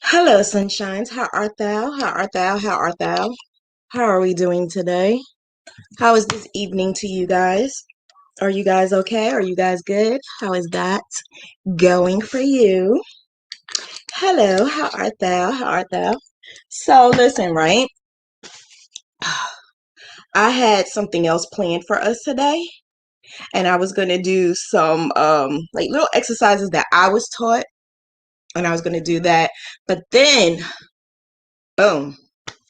Hello, sunshines. How art thou? How art thou? How art thou? How are we doing today? How is this evening to you guys? Are you guys okay? Are you guys good? How is that going for you? Hello, how art thou? How art thou? So, listen, right? I had something else planned for us today, and I was going to do some like little exercises that I was taught, and I was going to do that. But then, boom,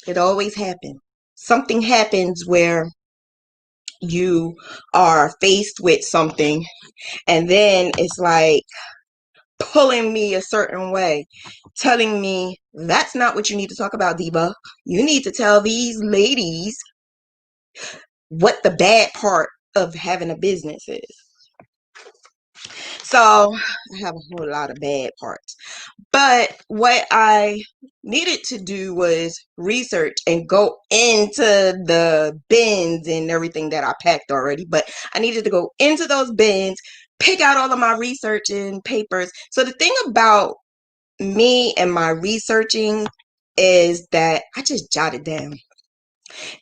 it always happens. Something happens where you are faced with something and then it's like pulling me a certain way, telling me that's not what you need to talk about, Diva. You need to tell these ladies what the bad part of having a business is. So I have a whole lot of bad parts, but what I needed to do was research and go into the bins and everything that I packed already. But I needed to go into those bins, pick out all of my research and papers. So the thing about me and my researching is that I just jot it down.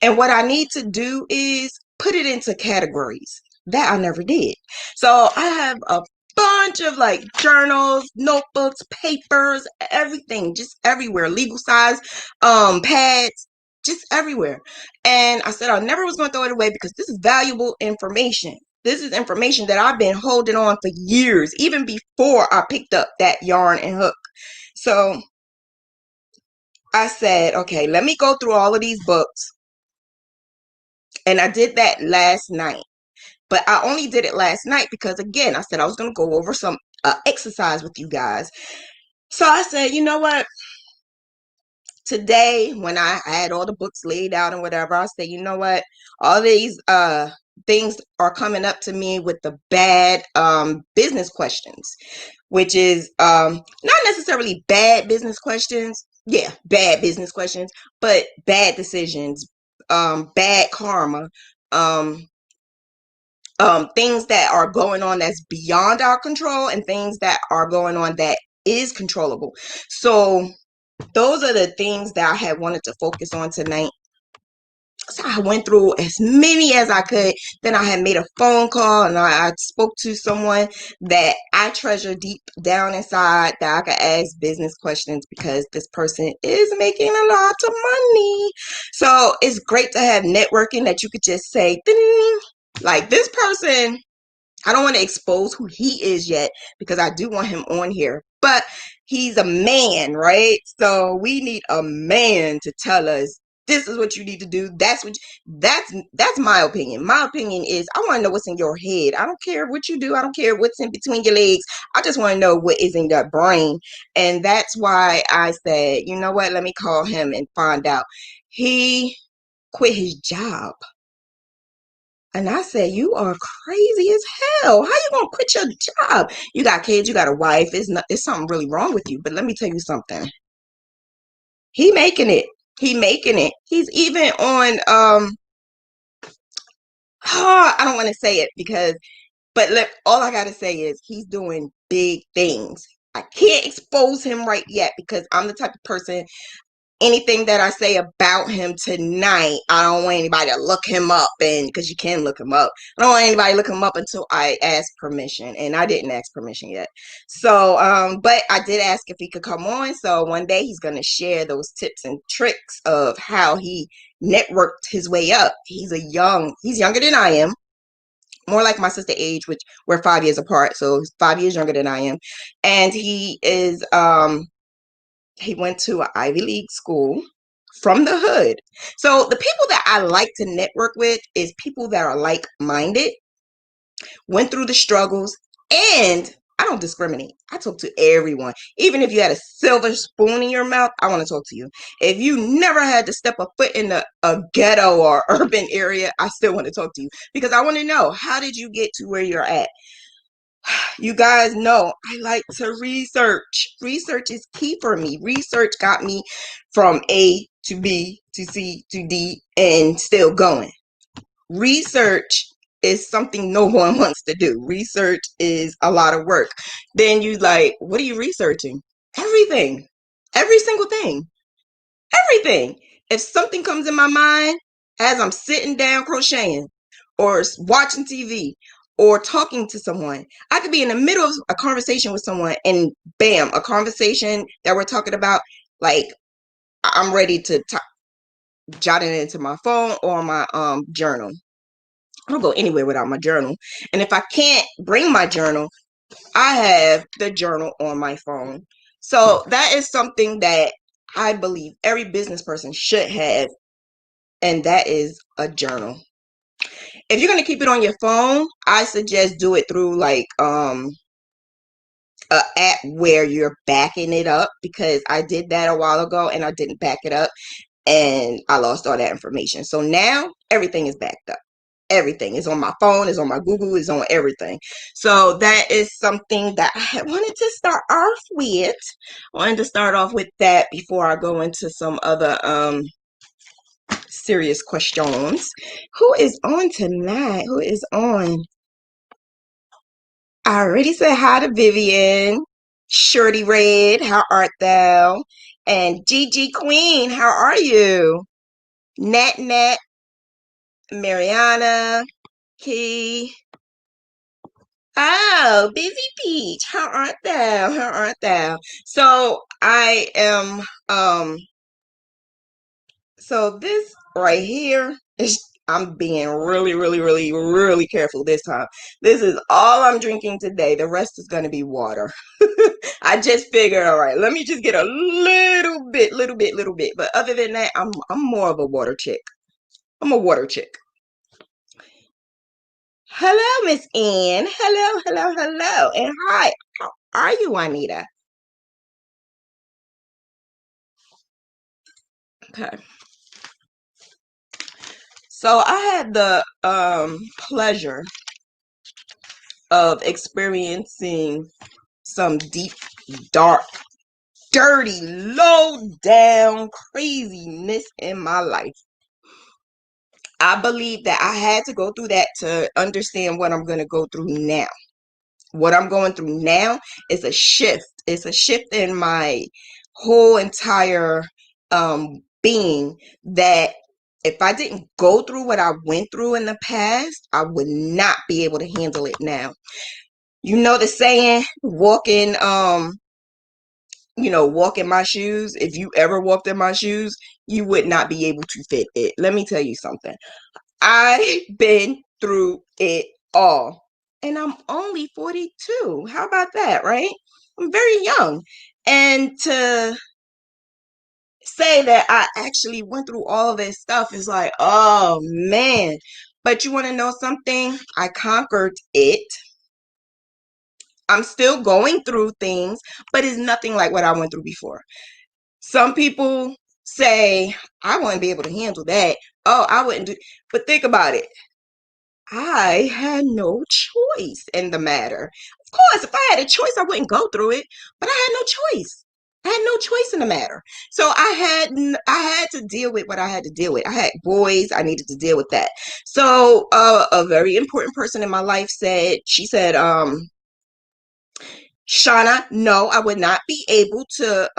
And what I need to do is put it into categories. That I never did. So I have a bunch of like journals, notebooks, papers, everything, just everywhere, legal size, pads, just everywhere. And I said I never was going to throw it away because this is valuable information. This is information that I've been holding on for years, even before I picked up that yarn and hook. So I said, okay, let me go through all of these books. And I did that last night. But I only did it last night because, again, I said I was going to go over some exercise with you guys. So I said, you know what? Today, when I had all the books laid out and whatever, I said, you know what? All these things are coming up to me with the bad business questions, which is not necessarily bad business questions. Yeah, bad business questions, but bad decisions, bad karma, um, things that are going on that's beyond our control and things that are going on that is controllable. So those are the things that I had wanted to focus on tonight. So I went through as many as I could. Then I had made a phone call and I spoke to someone that I treasure deep down inside that I could ask business questions because this person is making a lot of money. So it's great to have networking that you could just say, ding, like this person. I don't want to expose who he is yet because I do want him on here, but he's a man, right? So we need a man to tell us this is what you need to do. That's my opinion. My opinion is I want to know what's in your head. I don't care what you do. I don't care what's in between your legs. I just want to know what is in your brain. And that's why I said, you know what? Let me call him and find out. He quit his job. And I said, you are crazy as hell. How you gonna quit your job? You got kids, you got a wife. It's something really wrong with you. But let me tell you something. He making it. He making it. He's even on I don't want to say it because but look, all I gotta say is he's doing big things. I can't expose him right yet because I'm the type of person anything that I say about him tonight, I don't want anybody to look him up, and because you can look him up, I don't want anybody to look him up until I ask permission, and I didn't ask permission yet. So, but I did ask if he could come on. So one day he's gonna share those tips and tricks of how he networked his way up. He's younger than I am. More like my sister age, which we're 5 years apart, so he's 5 years younger than I am, and he went to an Ivy League school from the hood. So the people that I like to network with is people that are like-minded, went through the struggles, and I don't discriminate. I talk to everyone. Even if you had a silver spoon in your mouth, I want to talk to you. If you never had to step a foot in a ghetto or urban area, I still want to talk to you because I want to know, how did you get to where you're at? You guys know I like to research. Research is key for me. Research got me from A to B to C to D and still going. Research is something no one wants to do. Research is a lot of work. Then you like, what are you researching? Everything. Every single thing. Everything. If something comes in my mind as I'm sitting down crocheting or watching TV or talking to someone, I could be in the middle of a conversation with someone and bam, a conversation that we're talking about, like I'm ready to jot it into my phone or my journal. I don't go anywhere without my journal. And if I can't bring my journal, I have the journal on my phone. So that is something that I believe every business person should have, and that is a journal. If you're going to keep it on your phone, I suggest do it through like a app where you're backing it up, because I did that a while ago and I didn't back it up and I lost all that information. So now everything is backed up. Everything is on my phone, is on my Google, is on everything. So that is something that I wanted to start off with. I wanted to start off with that before I go into some other serious questions. Who is on tonight? Who is on? I already said hi to Vivian. Shorty Red, how art thou? And Gigi Queen, how are you? Nat Nat, Mariana, Key. Oh, Busy Peach, how art thou? How art thou? So I am so this right here is, I'm being really careful this time. This is all I'm drinking today. The rest is gonna be water. I just figured, all right, let me just get a little bit. But other than that, I'm more of a water chick. I'm a water chick. Hello, Miss Ann. Hello. And hi, how are you, Juanita? Okay. So I had the pleasure of experiencing some deep, dark, dirty, low down craziness in my life. I believe that I had to go through that to understand what I'm going to go through now. What I'm going through now is a shift. It's a shift in my whole entire being, that if I didn't go through what I went through in the past, I would not be able to handle it now. You know the saying, walk in my shoes. If you ever walked in my shoes, you would not be able to fit it. Let me tell you something. I've been through it all. And I'm only 42. How about that, right? I'm very young. And to say that I actually went through all this stuff is like, oh man. But you want to know something? I conquered it. I'm still going through things, but it's nothing like what I went through before. Some people say, I wouldn't be able to handle that. Oh, I wouldn't do. But think about it. I had no choice in the matter. Of course, if I had a choice, I wouldn't go through it, but I had no choice. I had no choice in the matter. So I had to deal with what I had to deal with. I had boys, I needed to deal with that. So a very important person in my life she said, Shauna, no, I would not be able to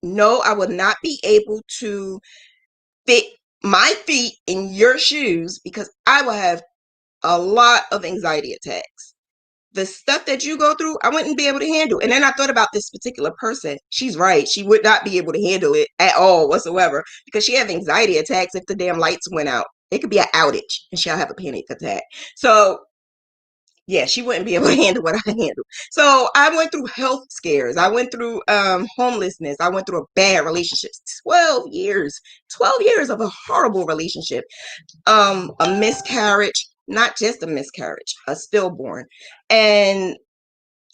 no, I would not be able to fit my feet in your shoes, because I will have a lot of anxiety attacks. The stuff that you go through, I wouldn't be able to handle. And then I thought about this particular person. She's right. She would not be able to handle it at all whatsoever, because she have anxiety attacks if the damn lights went out. It could be an outage and she'll have a panic attack. So yeah, she wouldn't be able to handle what I handle. So I went through health scares. I went through homelessness. I went through a bad relationship. 12 years of a horrible relationship. A miscarriage, not just a miscarriage, a stillborn. And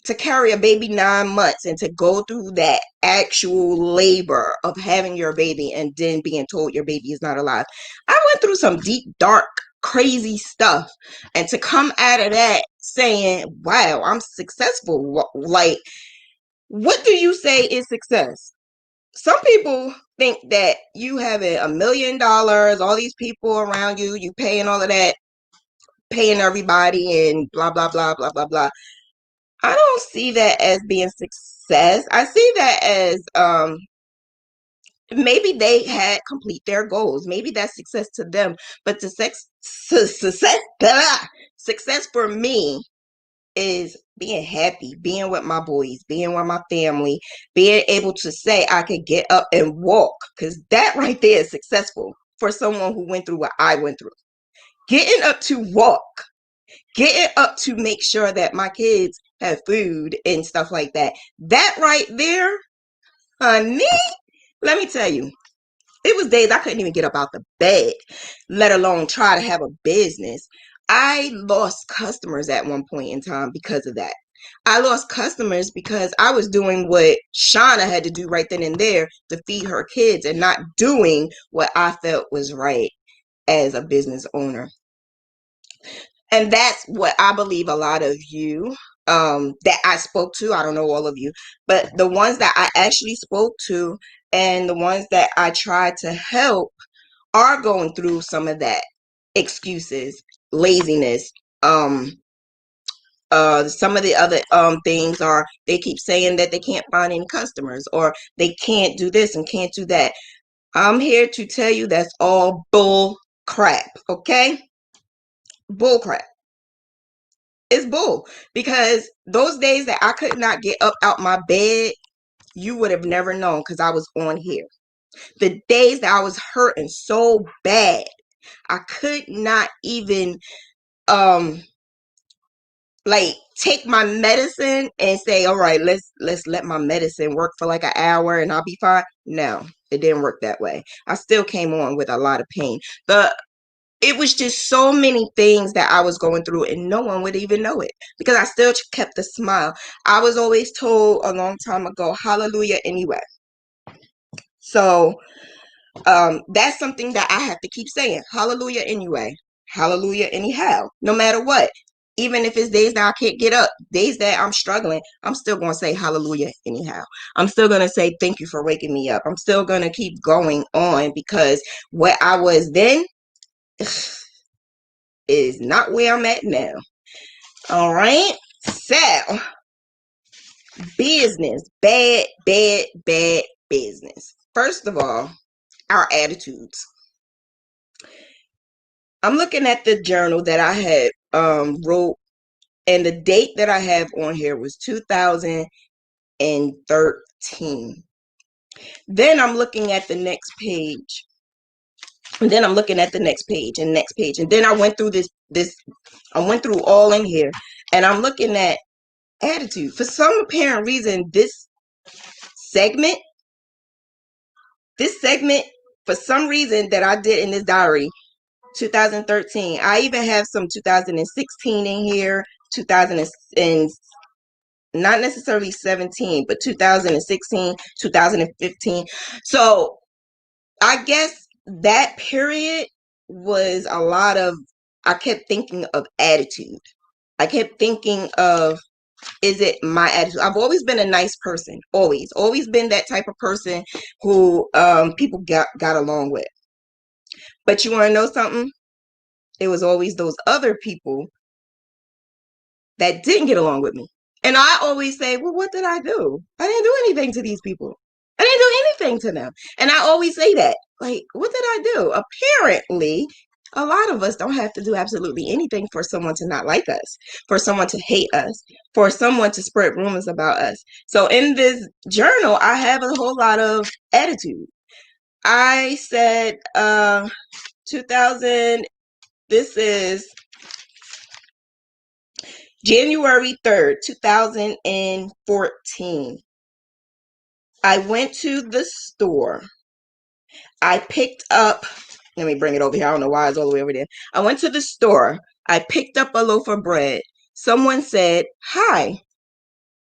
to carry a baby 9 months and to go through that actual labor of having your baby and then being told your baby is not alive. I went through some deep, dark, crazy stuff. And to come out of that saying, wow, I'm successful. Like, what do you say is success? Some people think that you having $1 million, all these people around you, you paying all of that, paying everybody and blah, blah, blah, blah, blah, blah. I don't see that as being success. I see that as maybe they had complete their goals. Maybe that's success to them. But the success for me is being happy, being with my boys, being with my family, being able to say I could get up and walk, because that right there is successful for someone who went through what I went through. Getting up to walk, getting up to make sure that my kids have food and stuff like that. That right there, honey, let me tell you, it was days I couldn't even get up out the bed, let alone try to have a business. I lost customers at one point in time because of that. I lost customers because I was doing what Shanna had to do right then and there to feed her kids and not doing what I felt was right as a business owner. And that's what I believe a lot of you that I spoke to, I don't know all of you, but the ones that I actually spoke to and the ones that I tried to help are going through some of that excuses, laziness. Some of the other things are they keep saying that they can't find any customers or they can't do this and can't do that. I'm here to tell you that's all bull crap, okay? Bull crap. It's bull, because those days that I could not get up out my bed, you would have never known, because I was on here. The days that I was hurting so bad, I could not even like take my medicine and say, all right, let's let my medicine work for like an hour and I'll be fine. No, it didn't work that way. I still came on with a lot of pain. It was just so many things that I was going through and no one would even know it, because I still kept a smile. I was always told a long time ago, hallelujah anyway. So that's something that I have to keep saying. Hallelujah anyway. Hallelujah anyhow. No matter what. Even if it's days that I can't get up, days that I'm struggling, I'm still going to say hallelujah anyhow. I'm still going to say thank you for waking me up. I'm still going to keep going on, because what I was then is not where I'm at now. All right. So, business. Bad, bad, bad business. First of all, our attitudes. I'm looking at the journal that I had wrote, and the date that I have on here was 2013. Then I'm looking at the next page. And then I'm looking at the next page and next page. And then I went through I went through all in here, and I'm looking at attitude. For some apparent reason, segment, this segment, for some reason that I did in this diary, 2013. I even have some 2016 in here, 2000 and not necessarily 17, but 2016, 2015. So I guess that period was a lot of, I kept thinking of attitude. I kept thinking of, is it my attitude? I've always been a nice person. Always been that type of person who people got along with. But you want to know something? It was always those other people that didn't get along with me. And I always say, well, what did I do? I didn't do anything to these people. I didn't do anything to them. And I always say that, like, what did I do? Apparently, a lot of us don't have to do absolutely anything for someone to not like us, for someone to hate us, for someone to spread rumors about us. So in this journal, I have a whole lot of attitude. I said 2000, this is January 3rd, 2014. I went to the store. I picked up, let me bring it over here. I don't know why it's all the way over there. I went to the store. I picked up a loaf of bread. Someone said, hi,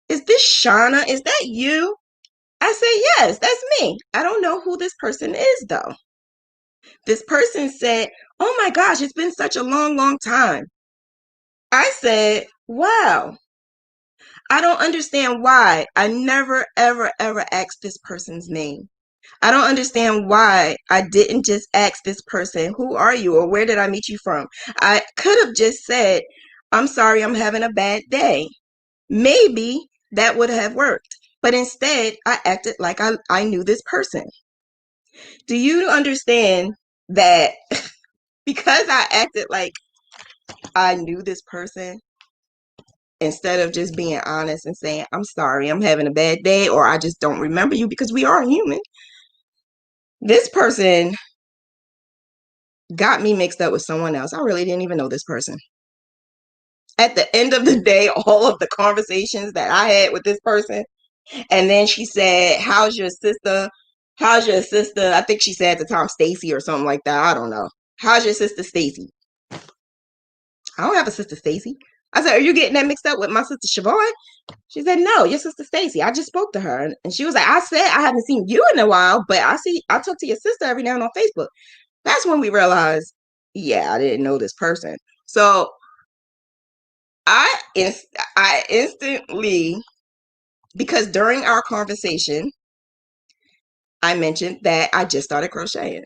is this Shanna? Is that you? I said, yes, that's me. I don't know who this person is, though. This person said, oh my gosh, it's been such a long, long time. I said, wow. I don't understand why I never, ever, ever asked this person's name. I don't understand why I didn't just ask this person, who are you, or where did I meet you from? I could have just said, I'm sorry, I'm having a bad day. maybe that would have worked. But instead, I acted like I knew this person. Do you understand that because I acted like I knew this person, instead of just being honest and saying, I'm sorry, I'm having a bad day, or I just don't remember you, because we are human, this person got me mixed up with someone else. I really didn't even know this person. At the end of the day, all of the conversations that I had with this person, and then she said, how's your sister? How's your sister? I think she said at the time Stacy or something like that. I don't know. How's your sister Stacy? I don't have a sister Stacy. I said, are you getting that mixed up with my sister Siobhan? She said, no, your sister Stacy. I just spoke to her. And she was like, I said I haven't seen you in a while, but I talk to your sister every now and on Facebook. That's when we realized, yeah, I didn't know this person. So I instantly, because during our conversation, I mentioned that I just started crocheting.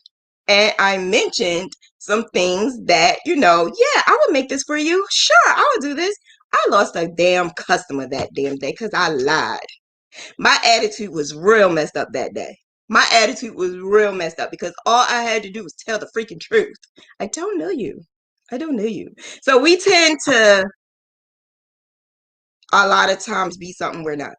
And I mentioned some things that, yeah, I would make this for you. Sure, I would do this. I lost a damn customer that damn day because I lied. My attitude was real messed up that day. My attitude was real messed up because all I had to do was tell the freaking truth. I don't know you. I don't know you. So we tend to a lot of times be something we're not.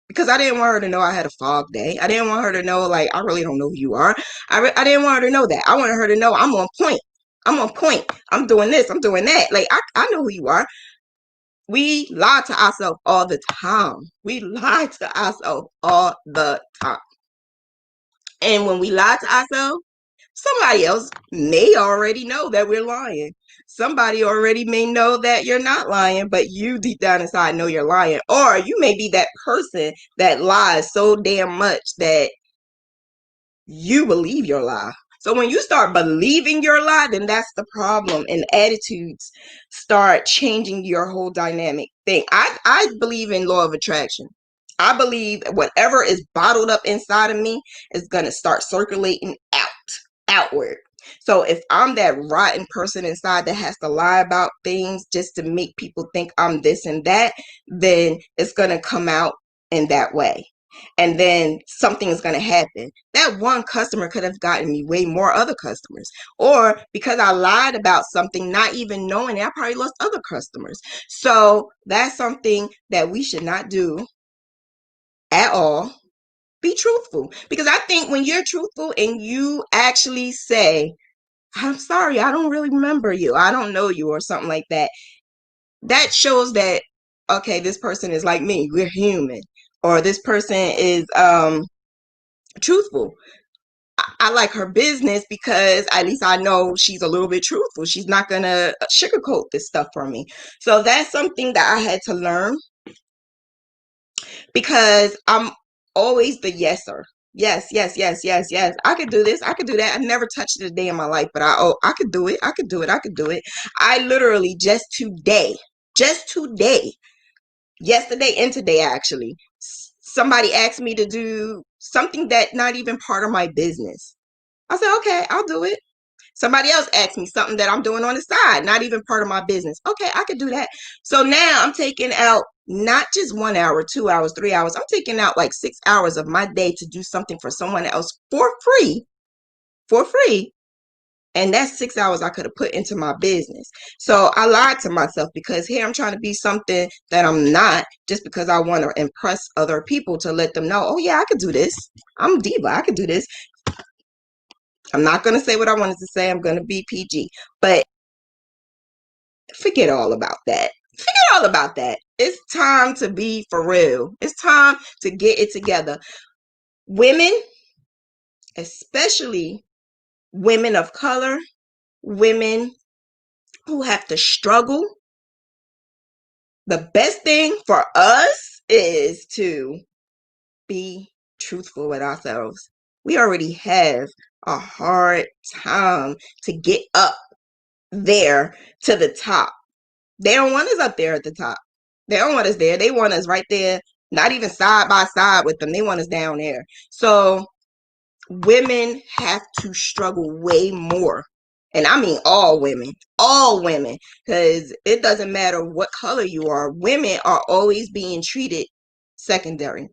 Because I didn't want her to know I had a fog day. I didn't want her to know, like, I really don't know who you are. I didn't want her to know that. I wanted her to know I'm on point. I'm on point. I'm doing this. I'm doing that. Like, I know who you are. We lie to ourselves all the time. We lie to ourselves all the time. And when we lie to ourselves, somebody else may already know that we're lying. Somebody already may know that you're not lying, but you deep down inside know you're lying. Or you may be that person that lies so damn much that you believe your lie. So when you start believing your lie, then that's the problem. And attitudes start changing your whole dynamic thing. I believe in law of attraction. I believe whatever is bottled up inside of me is going to start circulating outward. So if I'm that rotten person inside that has to lie about things just to make people think I'm this and that, then it's going to come out in that way. And then something is going to happen. That one customer could have gotten me way more other customers. Or because I lied about something, not even knowing it, I probably lost other customers. So that's something that we should not do at all. Be truthful. Because I think when you're truthful and you actually say, I'm sorry, I don't really remember you, I don't know you, or something like that, that shows that, okay, this person is like me, we're human. Or this person is truthful. I like her business because at least I know she's a little bit truthful. She's not going to sugarcoat this stuff for me. So that's something that I had to learn, because I'm always the yeser. Yes, yes, yes, yes, yes. I could do this. I could do that. I never touched it a day in my life, but I could do it. I could do it. I could do it. I literally just today, yesterday and today actually, somebody asked me to do something that not even part of my business. I said, okay, I'll do it. Somebody else asked me something that I'm doing on the side, not even part of my business. Okay, I could do that. So now I'm taking out not just 1 hour, 2 hours, 3 hours. I'm taking out like 6 hours of my day to do something for someone else for free, for free. And that's 6 hours I could have put into my business. So I lied to myself because here I'm trying to be something that I'm not, just because I want to impress other people, to let them know, oh yeah, I could do this. I'm Diva. I could do this. I'm not going to say what I wanted to say. I'm going to be PG. But forget all about that. Forget all about that. It's time to be for real. It's time to get it together. Women, especially women of color, women who have to struggle, the best thing for us is to be truthful with ourselves. We already have a hard time to get up there to the top. They don't want us up there at the top. They don't want us there. They want us right there, not even side by side with them. They want us down there. So women have to struggle way more And I mean all women, because it doesn't matter what color you are. Women are always being treated secondary.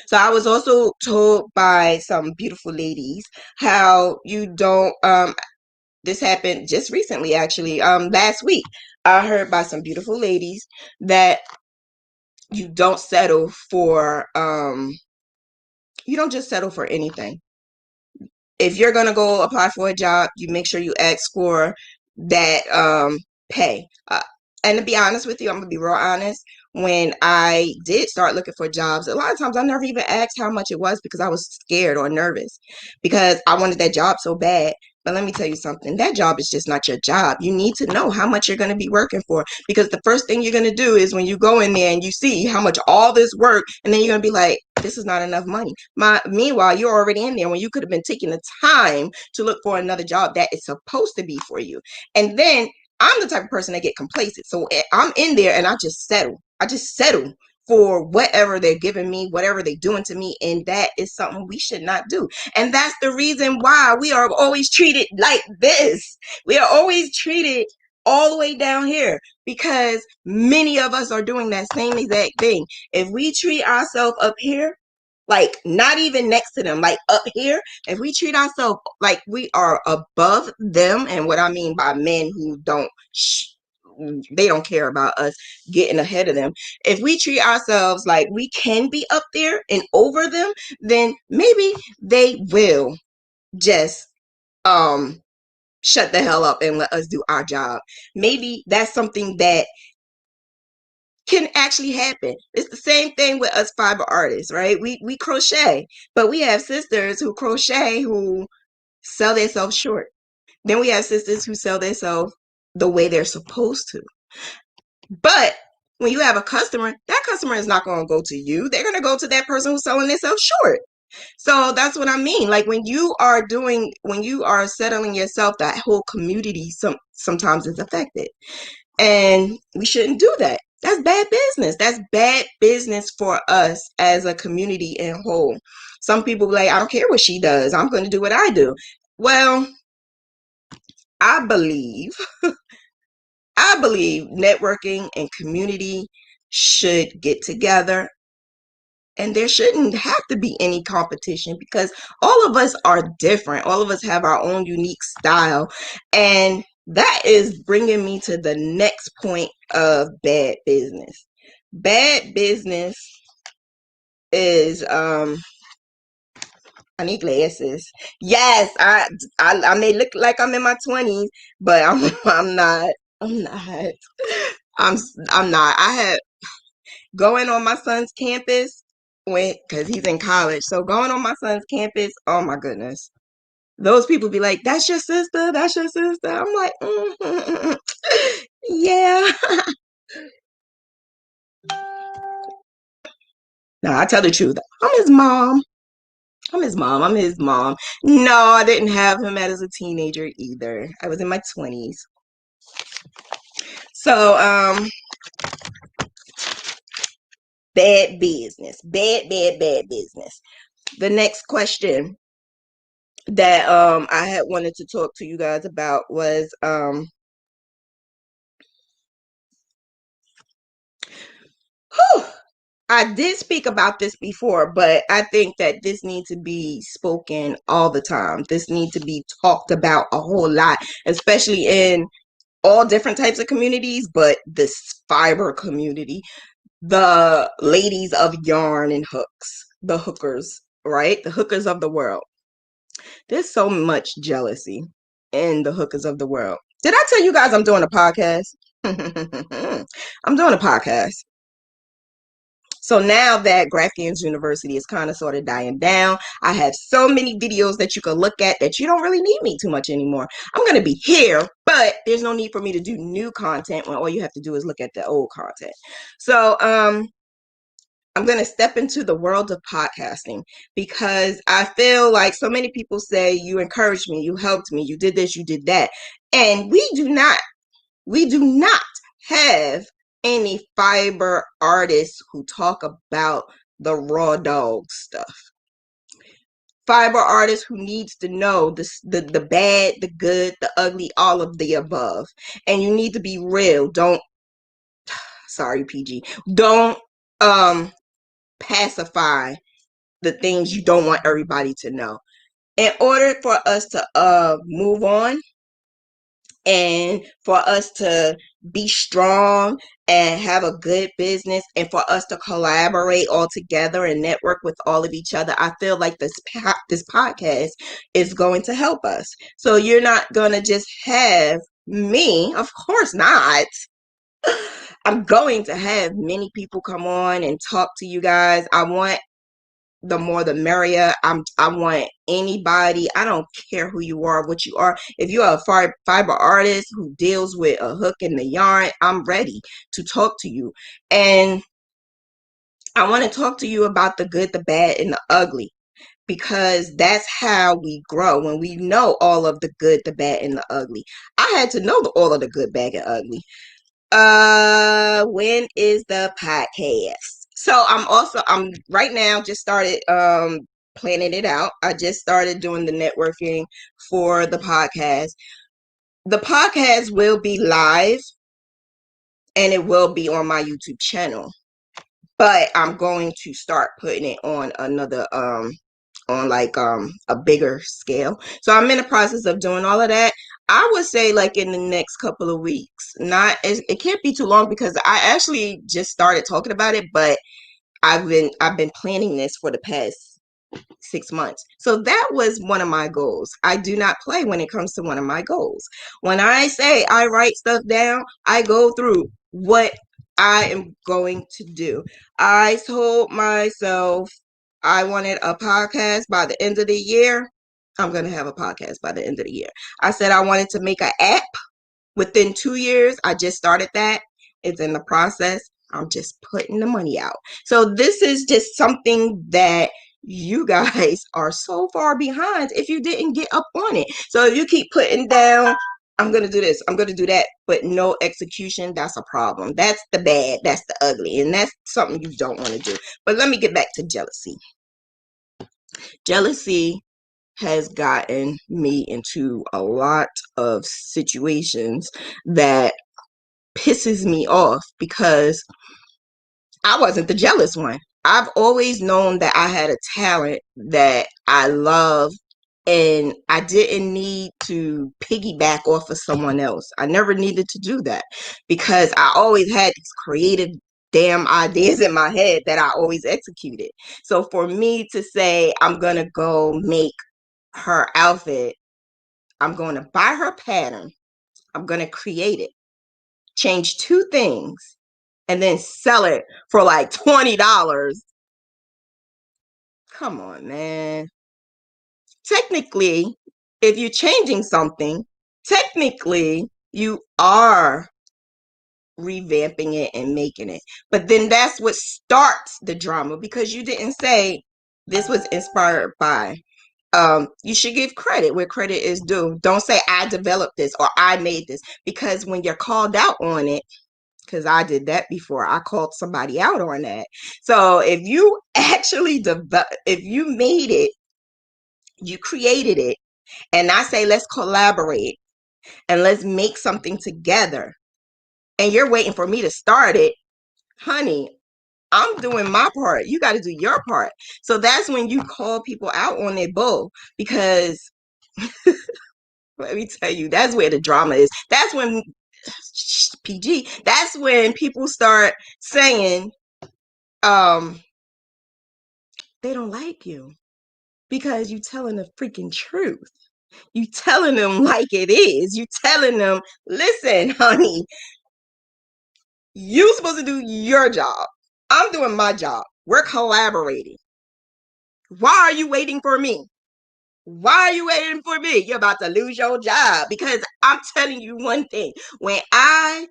So I was also told by some beautiful ladies how you don't this happened just recently, actually, last week. I heard by some beautiful ladies that you don't settle for you don't just settle for anything. If you're gonna go apply for a job, you make sure you ask for that pay. And to be honest with you, I'm gonna be real honest. When I did start looking for jobs, a lot of times I never even asked how much it was because I was scared or nervous because I wanted that job so bad. But let me tell you something, that job is just not your job. You need to know how much you're going to be working for, because the first thing you're going to do is when you go in there and you see how much all this work, and then you're going to be like, this is not enough money. Meanwhile, you're already in there when you could have been taking the time to look for another job that is supposed to be for you. And then I'm the type of person that get complacent. So I'm in there and I just settle. I just settle for whatever they're giving me, whatever they're doing to me. And that is something we should not do. And that's the reason why we are always treated like this. We are always treated all the way down here because many of us are doing that same exact thing. If we treat ourselves up here, like not even next to them, like up here, if we treat ourselves like we are above them, and what I mean by men who they don't care about us getting ahead of them. If we treat ourselves like we can be up there and over them, then maybe they will just shut the hell up and let us do our job. Maybe that's something that can actually happen. It's the same thing with us fiber artists, right? We crochet, but we have sisters who crochet who sell themselves short. Then we have sisters who sell themselves the way they're supposed to. But when you have a customer, that customer is not going to go to you. They're going to go to that person who's selling themselves short. So that's what I mean. Like when you are settling yourself, that whole community sometimes is affected. And we shouldn't do that. That's bad business. That's bad business for us as a community in whole. Some people be like, I don't care what she does. I'm going to do what I do. Well, I believe networking and community should get together, and there shouldn't have to be any competition because all of us are different. All of us have our own unique style. And that is bringing me to the next point of bad business. Bad business is I need glasses. Yes, I may look like I'm in my 20s, but I'm not. I'm not. I'm I'm not. I had going on my son's campus because he's in college. So going on my son's campus, oh my goodness. Those people be like, that's your sister, that's your sister. I'm like, yeah. No, I tell the truth. I'm his mom. I'm his mom. No, I didn't have him as a teenager either. I was in my 20s. So, bad business. Bad business. The next question that I had wanted to talk to you guys about was I did speak about this before, but I think that this needs to be spoken all the time. This needs to be talked about a whole lot, especially in all different types of communities, but this fiber community, the ladies of yarn and hooks, the hookers, right? The hookers of the world. There's so much jealousy in the hookers of the world. Did I tell you guys I'm doing a podcast? I'm doing a podcast. So now that Graphghans University is kind of sort of dying down, I have so many videos that you can look at that you don't really need me too much anymore. I'm going to be here, but there's no need for me to do new content when all you have to do is look at the old content. So I'm going to step into the world of podcasting because I feel like so many people say you encouraged me, you helped me, you did this, you did that. And we do not have any fiber artists who talk about the raw dog stuff. fiber artist who needs to know the bad, the good, the ugly, all of the above. And you need to be real. Don't, sorry, PG, don't pacify the things you don't want everybody to know. In order for us to move on, and for us to be strong and have a good business, and for us to collaborate all together and network with all of each other, I feel like this podcast is going to help us. So you're not going to just have me, of course not. I'm going to have many people come on and talk to you guys. I want the more the merrier. I want anybody. I don't care who you are, what you are. If you're a fiber artist who deals with a hook in the yarn, I'm ready to talk to you. And I want to talk to you about the good, the bad, and the ugly, because that's how we grow, when we know all of the good, the bad, and the ugly. I had to know all of the good, bad, and ugly. When is the podcast? So I'm right now just started planning it out. I just started doing the networking for the podcast. The podcast will be live and it will be on my YouTube channel, but I'm going to start putting it on another on like a bigger scale. So I'm in the process of doing all of that. I would say like in the next couple of weeks. Not it can't be too long, because I actually just started talking about it, but I've been planning this for the past 6 months. So that was one of my goals. I do not play when it comes to one of my goals. When I say I write stuff down, I go through what I am going to do. I told myself I wanted a podcast by the end of the year. I'm going to have a podcast by the end of the year. I said I wanted to make an app within 2 years. I just started that. It's in the process. I'm just putting the money out. So this is just something that you guys are so far behind if you didn't get up on it. So if you keep putting down, I'm going to do this, I'm going to do that, but no execution, that's a problem. That's the bad, that's the ugly, and that's something you don't want to do. But let me get back to jealousy. Jealousy has gotten me into a lot of situations that pisses me off, because I wasn't the jealous one. I've always known that I had a talent that I love, and I didn't need to piggyback off of someone else. I never needed to do that, because I always had these creative damn ideas in my head that I always executed. So for me to say I'm gonna go make her outfit, I'm going to buy her pattern, I'm going to create it, change two things, and then sell it for like $20. Come on, man. Technically, if you're changing something, technically you are revamping it and making it. But then that's what starts the drama, because you didn't say this was inspired by. You should give credit where credit is due. Don't say I developed this or I made this, because when you're called out on it, because I did that before, I called somebody out on that. So if you actually if you made it, you created it, and I say let's collaborate and let's make something together, and you're waiting for me to start it, honey, I'm doing my part. You got to do your part. So that's when you call people out on their bull, because let me tell you, that's where the drama is. That's when PG. That's when people start saying, they don't like you because you telling the freaking truth. You telling them like it is. You telling them, listen, honey, you supposed to do your job. I'm doing my job. We're collaborating. Why are you waiting for me? Why are you waiting for me? You're about to lose your job, because I'm telling you one thing. When I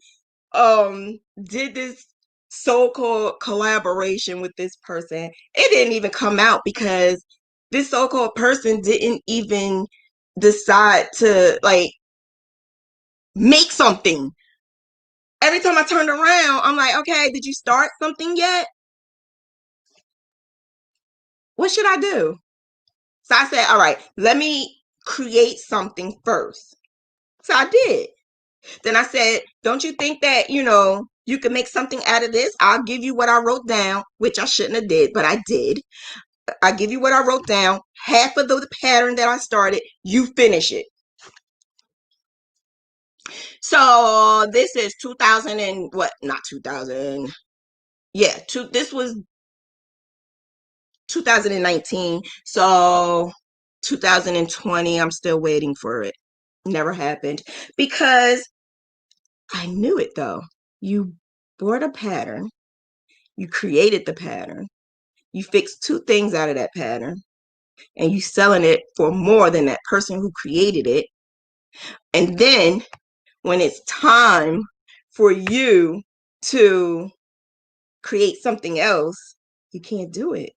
did this so-called collaboration with this person, it didn't even come out, because this so-called person didn't even decide to like make something. Every time I turned around, I'm like, okay, did you start something yet? What should I do? So I said, all right, let me create something first. So I did. Then I said, don't you think that, you can make something out of this? I'll give you what I wrote down, which I shouldn't have did, but I did. I give you what I wrote down, half of the pattern that I started, you finish it. So this is 2000 and what? Not 2000. Yeah, this was 2019. So 2020, I'm still waiting for it. Never happened because I knew it though. You bought a pattern, you created the pattern, you fixed two things out of that pattern, and you selling it for more than that person who created it. And then when it's time for you to create something else, you can't do it.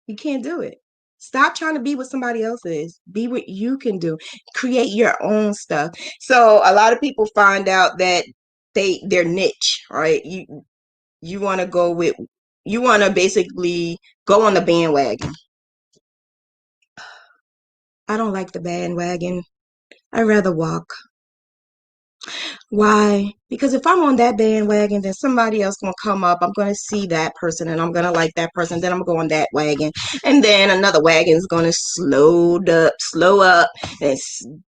You can't do it. Stop trying to be what somebody else is. Be what you can do. Create your own stuff. So a lot of people find out that their niche, right? You want to go with, you want to basically go on the bandwagon. I don't like the bandwagon. I'd rather walk. Why? Because if I'm on that bandwagon, then somebody else gonna come up. I'm gonna see that person and I'm gonna like that person. Then I'm gonna go on that wagon. And then another wagon is gonna slow up and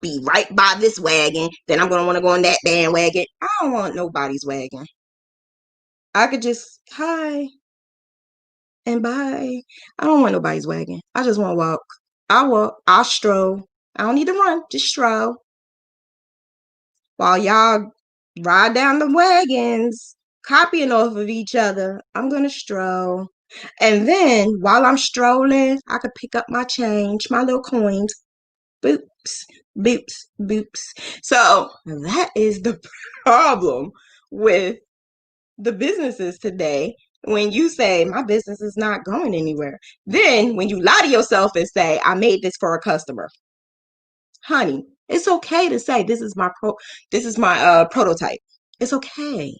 be right by this wagon. Then I'm gonna want to go on that bandwagon. I don't want nobody's wagon. I could just hi and bye. I don't want nobody's wagon. I just want to walk. I'll walk. I'll stroll. I don't need to run. Just stroll. While y'all ride down the wagons, copying off of each other, I'm going to stroll. And then while I'm strolling, I could pick up my change, my little coins. Boops, boops, boops. So that is the problem with the businesses today. When you say my business is not going anywhere, then when you lie to yourself and say I made this for a customer, honey, it's okay to say this is my prototype. It's okay.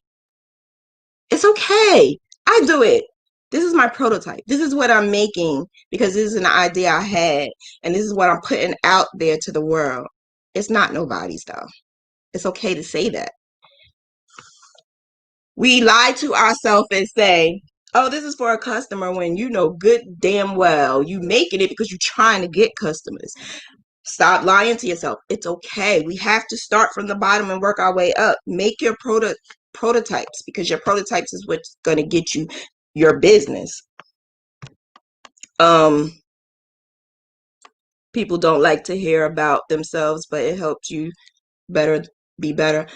It's okay. I do it. This is my prototype. This is what I'm making because this is an idea I had, and this is what I'm putting out there to the world. It's not nobody's though. It's okay to say that. We lie to ourselves and say, oh, this is for a customer, when you know good damn well you making it because you're trying to get customers. Stop lying to yourself. It's okay. We have to start from the bottom and work our way up. Make your prototypes, because your prototypes is what's going to get you your business. People don't like to hear about themselves, but it helps you be better.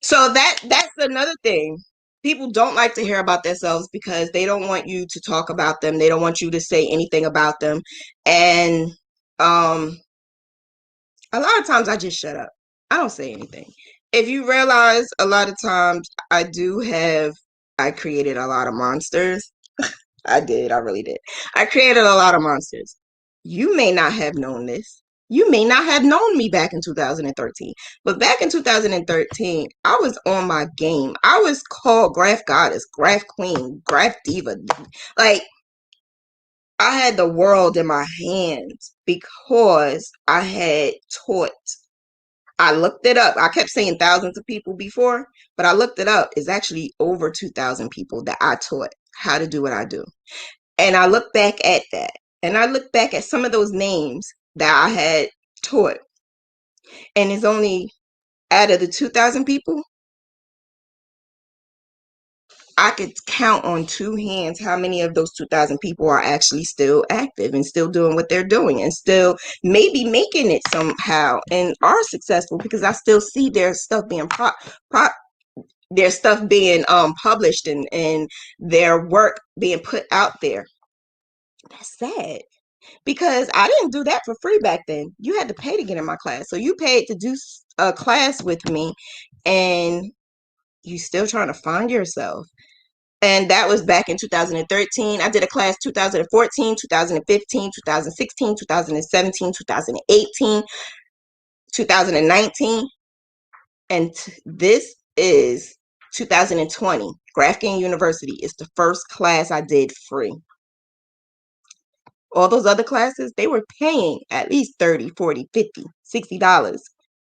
So that's another thing. People don't like to hear about themselves because they don't want you to talk about them. They don't want you to say anything about them. And a lot of times I just shut up. I don't say anything. If you realize, a lot of times I created a lot of monsters. I did. I really did. I created a lot of monsters. You may not have known this. You may not have known me back in 2013. But back in 2013, I was on my game. I was called Graph Goddess, Graph Queen, Graph Diva. Like, I had the world in my hands because I had taught. I looked it up. I kept saying thousands of people before, but I looked it up. It's actually over 2,000 people that I taught how to do what I do. And I look back at that. And I look back at some of those names that I had taught. And it's only out of the 2,000 people, I could count on two hands how many of those 2,000 people are actually still active and still doing what they're doing and still maybe making it somehow and are successful, because I still see their stuff being published and their work being put out there. That's sad, because I didn't do that for free back then. You had to pay to get in my class. So you paid to do a class with me, and you still trying to find yourself. And that was back in 2013. I did a class 2014, 2015, 2016, 2017, 2018, 2019. And this is 2020. Graphghan University is the first class I did free. All those other classes, they were paying at least $30, $40, $50, $60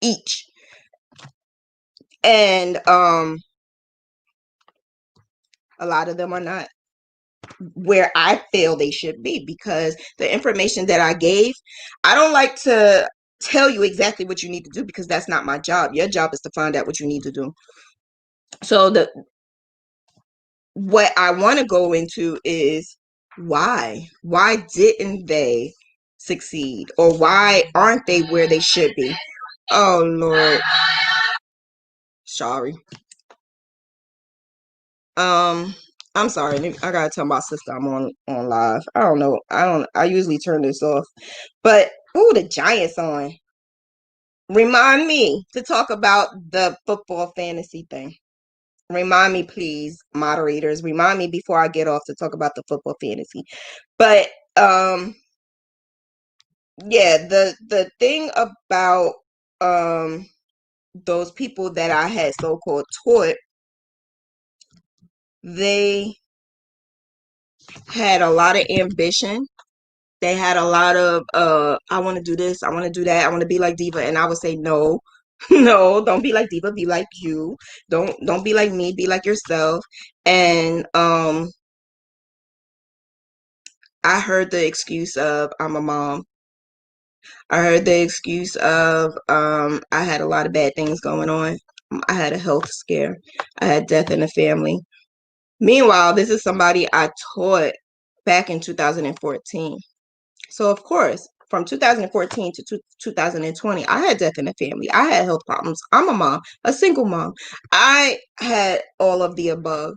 each. And a lot of them are not where I feel they should be, because the information that I gave, I don't like to tell you exactly what you need to do, because that's not my job. Your job is to find out what you need to do. So what I want to go into is why didn't they succeed, or why aren't they where they should be? Oh Lord, sorry. I'm sorry. I gotta tell my sister I'm on live. I don't know. I usually turn this off, but ooh, the Giants on. Remind me to talk about the football fantasy thing. Remind me, please, moderators. Remind me before I get off to talk about the football fantasy. But yeah, the thing about those people that I had so-called taught, they had a lot of ambition. They had a lot of I want to do this, I want to do that, I want to be like Diva. And I would say, no, no, don't be like Diva, be like you. Don't be like me, be like yourself. And I heard the excuse of I'm a mom. I heard the excuse of I had a lot of bad things going on. I had a health scare. I had death in the family. Meanwhile, this is somebody I taught back in 2014. So of course, from 2014 to 2020, I had death in the family. I had health problems. I'm a mom, a single mom. I had all of the above,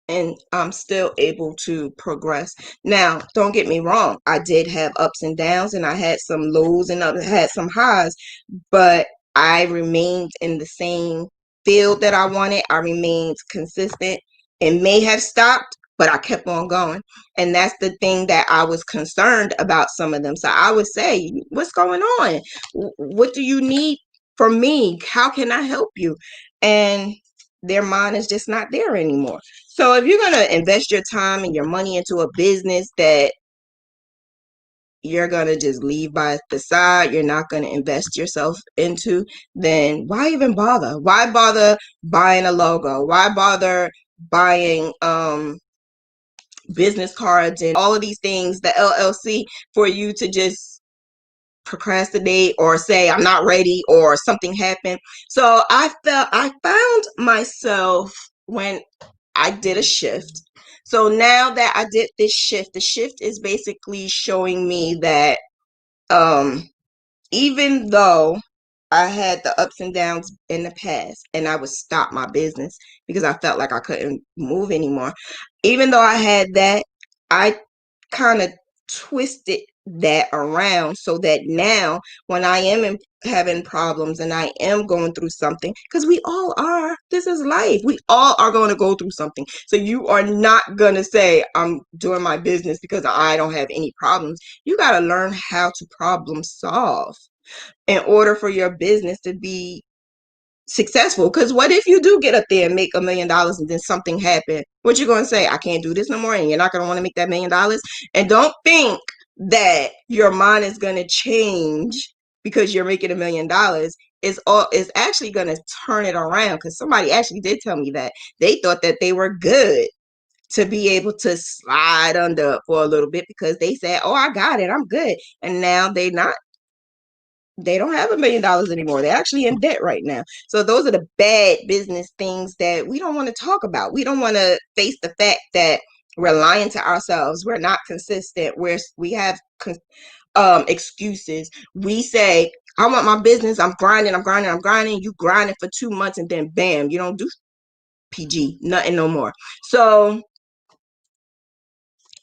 and I'm still able to progress. Now, don't get me wrong. I did have ups and downs, and I had some lows and I had some highs, but I remained in the same field that I wanted. I remained consistent. It may have stopped, but I kept on going. And that's the thing that I was concerned about some of them. So I would say, what's going on? What do you need from me? How can I help you? And their mind is just not there anymore. So if you're going to invest your time and your money into a business that you're going to just leave by the side, you're not going to invest yourself into, then why even bother? Why bother buying a logo? Why bother buying business cards and all of these things, the LLC, for you to just procrastinate or say I'm not ready or something happened? So I found myself when I did a shift. So now that I did this shift, the shift is basically showing me that even though I had the ups and downs in the past and I would stop my business because I felt like I couldn't move anymore. Even though I had that, I kind of twisted that around so that now when I am having problems and I am going through something, because we all are, this is life, we all are going to go through something. So you are not going to say I'm doing my business because I don't have any problems. You got to learn how to problem solve in order for your business to be successful. Because what if you do get up there and make $1 million and then something happened? What you going to say? I can't do this no more, and you're not going to want to make that $1 million. And don't think that your mind is going to change because you're making $1 million. It's actually going to turn it around, because somebody actually did tell me that they thought that they were good to be able to slide under for a little bit because they said, oh, I got it, I'm good. And now they don't have $1 million anymore. They're actually in debt right now. So those are the bad business things that we don't want to talk about. We don't want to face the fact that we're lying to ourselves. We're not consistent. We have excuses. We say, I want my business. I'm grinding. You grinding for 2 months and then bam, you don't do PG, nothing no more. So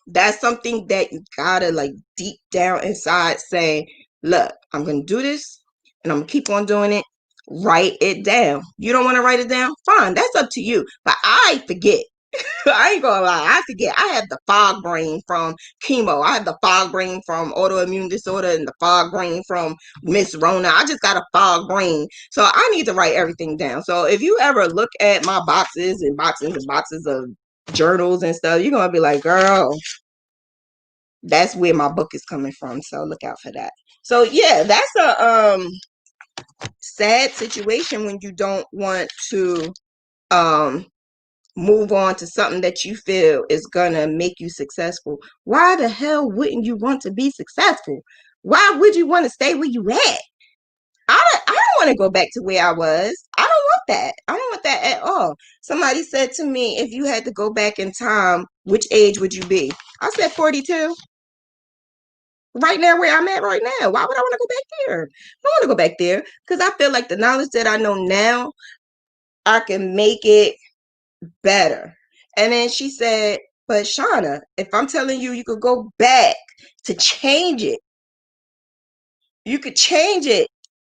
that's something that you gotta, like, deep down inside say, look, I'm gonna do this and I'm gonna keep on doing it. Write it down. You don't want to write it down? Fine, that's up to you. But I forget. I ain't gonna lie, I forget. I have the fog brain from chemo. I have the fog brain from autoimmune disorder and the fog brain from Miss Rona. I just got a fog brain. So I need to write everything down. So if you ever look at my boxes and boxes and boxes of journals and stuff, you're gonna be like, girl, That's where my book is coming from. So look out for that. So yeah, that's a sad situation when you don't want to um move on to something that you feel is gonna make you successful. Why the hell wouldn't you want to be successful? Why would you want to stay where you at? I don't want to go back to where I was. I don't want that. I don't want that at all. Somebody said to me, if you had to go back in time, which age would you be? I said 42. Right now, where I'm at right now. Why would I want to go back there? I don't want to go back there because I feel like the knowledge that I know now, I can make it better. And then she said, but Shauna, if I'm telling you, you could go back to change it, you could change it.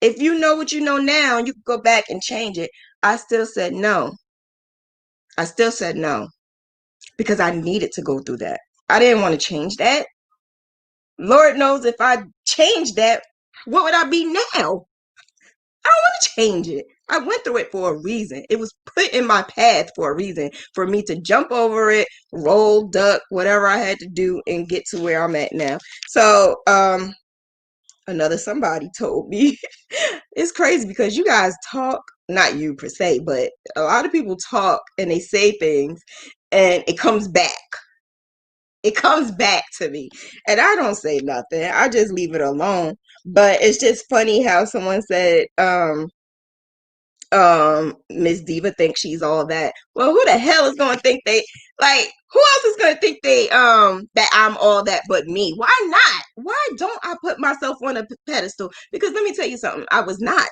If you know what you know now, you could go back and change it. I still said no. I still said no because I needed to go through that. I didn't want to change that. Lord knows if I changed that, what would I be now? I don't want to change it. I went through it for a reason. It was put in my path for a reason, for me to jump over it, roll, duck, whatever I had to do and get to where I'm at now. So, another somebody told me, it's crazy because you guys talk, not you per se, but a lot of people talk and they say things and it comes back. It comes back to me and I don't say nothing. I just leave it alone. But it's just funny how someone said, Miss Diva thinks she's all that. Well, who the hell is gonna think they like who else is gonna think they that I'm all that but me? Why not? Why don't I put myself on a pedestal? Because let me tell you something, I was not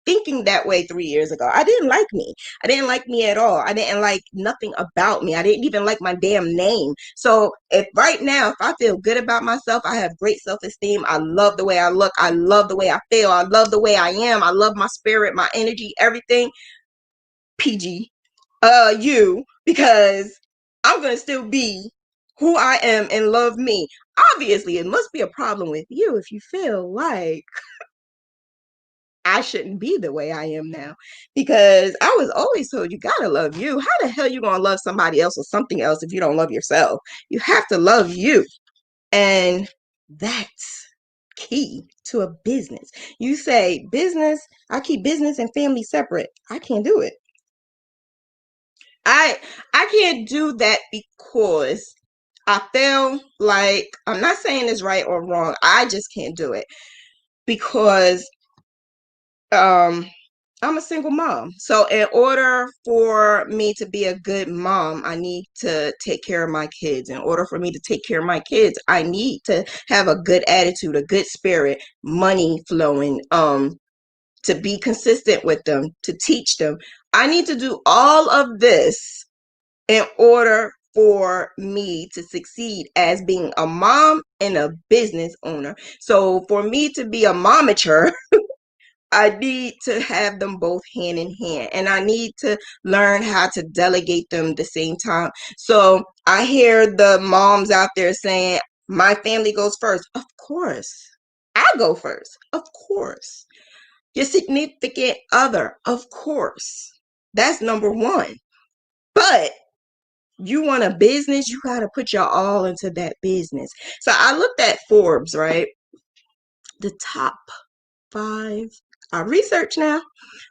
thinking that way 3 years ago. I didn't like me. I didn't like me at all. I didn't like nothing about me. I didn't even like my damn name. So if right now, if I feel good about myself, I have great self-esteem. I love the way I look. I love the way I feel. I love the way I am. I love my spirit, my energy, everything. PG, you, because I'm gonna still be who I am and love me. Obviously, it must be a problem with you if you feel like I shouldn't be the way I am now, because I was always told you gotta love you. How the hell you gonna love somebody else or something else if you don't love yourself? You have to love you, and that's key to a business. You say business, I keep business and family separate. I can't do it. I I can't do that because I feel like I'm not saying it's right or wrong. I just can't do it because um I'm a single mom. So in order for me to be a good mom, I need to take care of my kids. In order for me to take care of my kids, I need to have a good attitude, a good spirit, money flowing, to be consistent with them, to teach them. I need to do all of this in order for me to succeed as being a mom and a business owner. So for me to be a momature, I need to have them both hand in hand, and I need to learn how to delegate them at the same time. So I hear the moms out there saying, my family goes first. Of course, I go first. Of course. Your significant other, of course. That's number one. But you want a business, you got to put your all into that business. So I looked at Forbes, right? The top 5, I research now,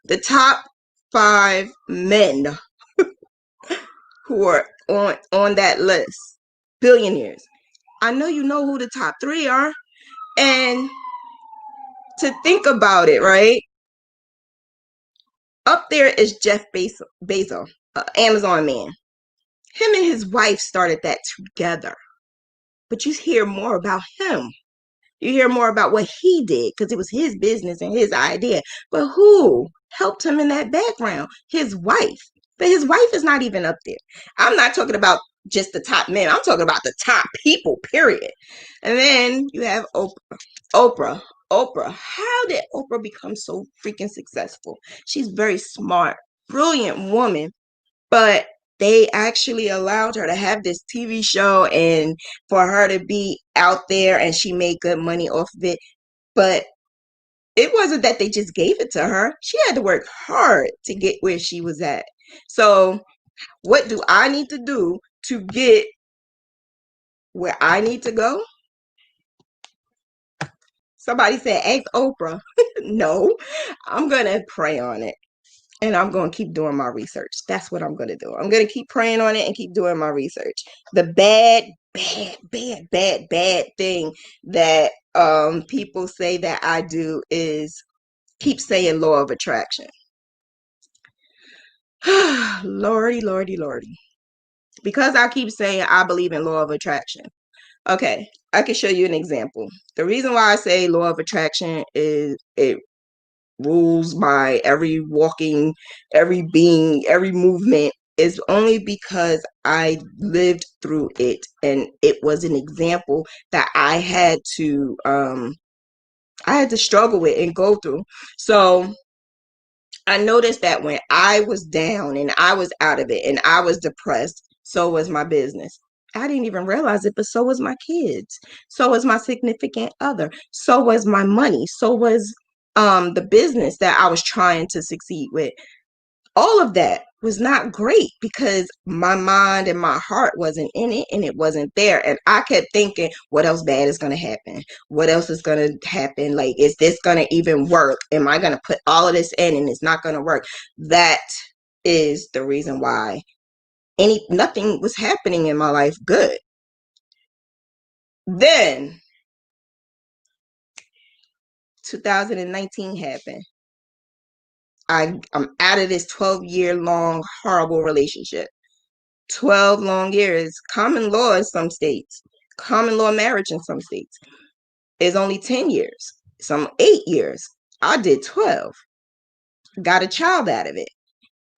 the top 5 men who are on that list, billionaires. I know you know who the top 3 are. And to think about it, right? Up there is Jeff Bezos, Amazon man. Him and his wife started that together. But you hear more about him. You hear more about what he did because it was his business and his idea. But who helped him in that background? His wife. But his wife is not even up there. I'm not talking about just the top men. I'm talking about the top people, period. And then you have Oprah. Oprah. How did Oprah become so freaking successful? She's very smart, brilliant woman, but they actually allowed her to have this TV show and for her to be out there, and she made good money off of it. But it wasn't that they just gave it to her. She had to work hard to get where she was at. So what do I need to do to get where I need to go? Somebody said, ask Oprah. No, I'm going to pray on it. And I'm going to keep doing my research. That's what I'm going to do. I'm going to keep praying on it and keep doing my research. The bad thing that people say that I do is keep saying law of attraction. Lordy, lordy, lordy. Because I keep saying I believe in law of attraction. Okay, I can show you an example. The reason why I say law of attraction is it rules my every walking, every being, every movement is only because I lived through it, and it was an example that I had to struggle with and go through. So I noticed that when I was down and I was out of it and I was depressed, so was my business. I didn't even realize it, but so was my kids. So was my significant other. So was my money. So was the business that I was trying to succeed with. All of that was not great because my mind and my heart wasn't in it and it wasn't there. And I kept thinking, what else bad is going to happen? What else is going to happen? Like, is this going to even work? Am I going to put all of this in and it's not going to work? That is the reason why nothing was happening in my life good. Then 2019 happened. I'm out of this 12-year-long horrible relationship. 12 long years. Common law in some states, common law marriage in some states is only 10 years, some 8 years. I did 12, got a child out of it,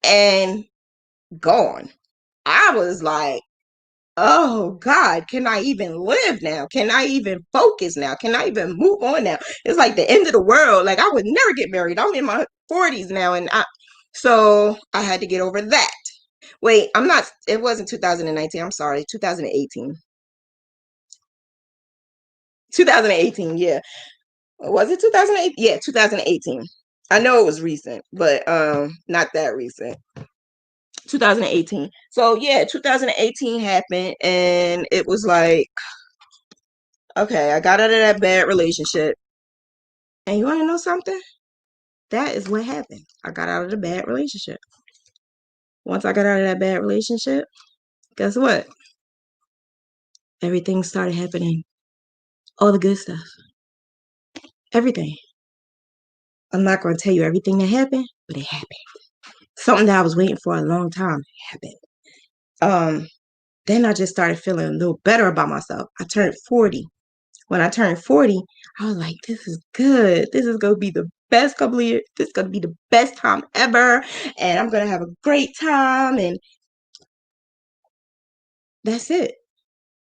and gone. I was like, oh God, can I even live now? Can I even focus now? Can I even move on now? It's like the end of the world. Like, I would never get married. I'm in my 40s now, and so I had to get over that. Wait, it wasn't 2019. I'm sorry, 2018. 2018, yeah. Was it 2008? Yeah, 2018. I know it was recent, but not that recent. 2018. So yeah, 2018 happened and it was like, okay, I got out of that bad relationship. And you want to know something? That is what happened. I got out of the bad relationship. Once I got out of that bad relationship, guess what? Everything started happening. All the good stuff. Everything. I'm not going to tell you everything that happened, but it happened. Something that I was waiting for a long time happened. Then I just started feeling a little better about myself. I turned 40. When I turned 40, I was like, this is good. This is going to be the best couple of years. This is going to be the best time ever. And I'm going to have a great time. And that's it.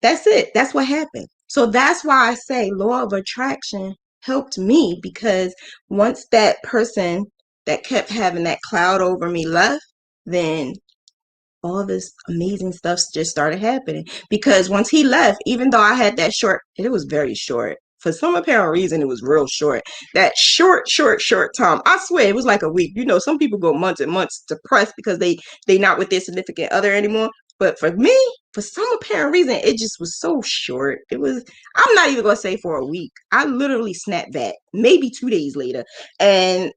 That's it. That's what happened. So that's why I say law of attraction helped me, because once that person that kept having that cloud over me left, then all this amazing stuff just started happening. Because once he left, even though I had that short, it was very short. For some apparent reason, it was real short. That short time. I swear, it was like a week. You know, some people go months and months depressed because they not with their significant other anymore. But for me, for some apparent reason, it just was so short. It was, I'm not even going to say for a week. I literally snapped back maybe 2 days later. And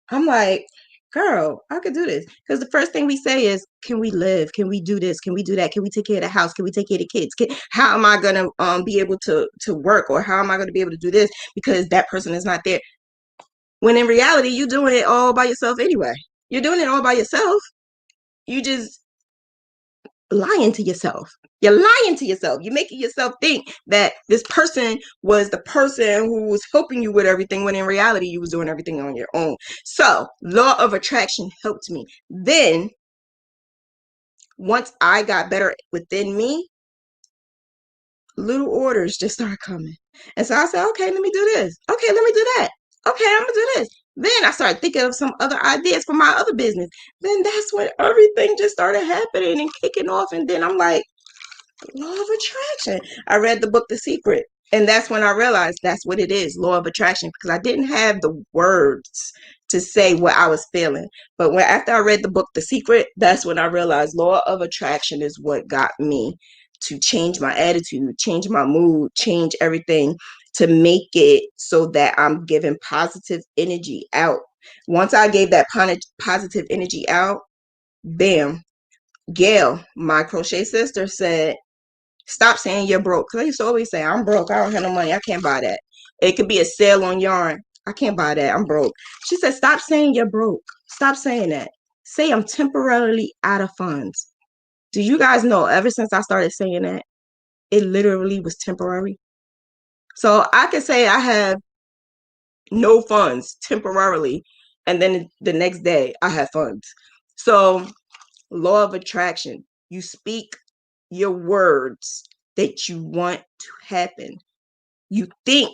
I'm like, girl, I could do this. Because the first thing we say is, can we live? Can we do this? Can we do that? Can we take care of the house? Can we take care of the kids? How am I going to be able to work? Or how am I going to be able to do this? Because that person is not there. When in reality, you're doing it all by yourself anyway. You're doing it all by yourself. You just lying to yourself. You're lying to yourself. You're making yourself think that this person was the person who was helping you with everything, when in reality you was doing everything on your own. So law of attraction helped me. Then once I got better within me, little orders just started coming. And so I said, okay, let me do this. Okay, let me do that. Okay, I'm gonna do this. Then I started thinking of some other ideas for my other business. Then that's when everything just started happening and kicking off. And then I'm like, law of attraction. I read the book The Secret, and that's when I realized that's what it is, law of attraction, because I didn't have the words to say what I was feeling. But after I read the book The Secret, that's when I realized law of attraction is what got me to change my attitude, change my mood, change everything to make it so that I'm giving positive energy out. Once I gave that positive energy out, bam, Gail, my crochet sister, said, stop saying you're broke. Because I used to always say, I'm broke. I don't have no money. I can't buy that. It could be a sale on yarn. I can't buy that. I'm broke. She said, stop saying you're broke. Stop saying that. Say I'm temporarily out of funds. Do you guys know, ever since I started saying that, it literally was temporary. So I can say I have no funds temporarily, and then the next day I have funds. So law of attraction, you speak your words that you want to happen. You think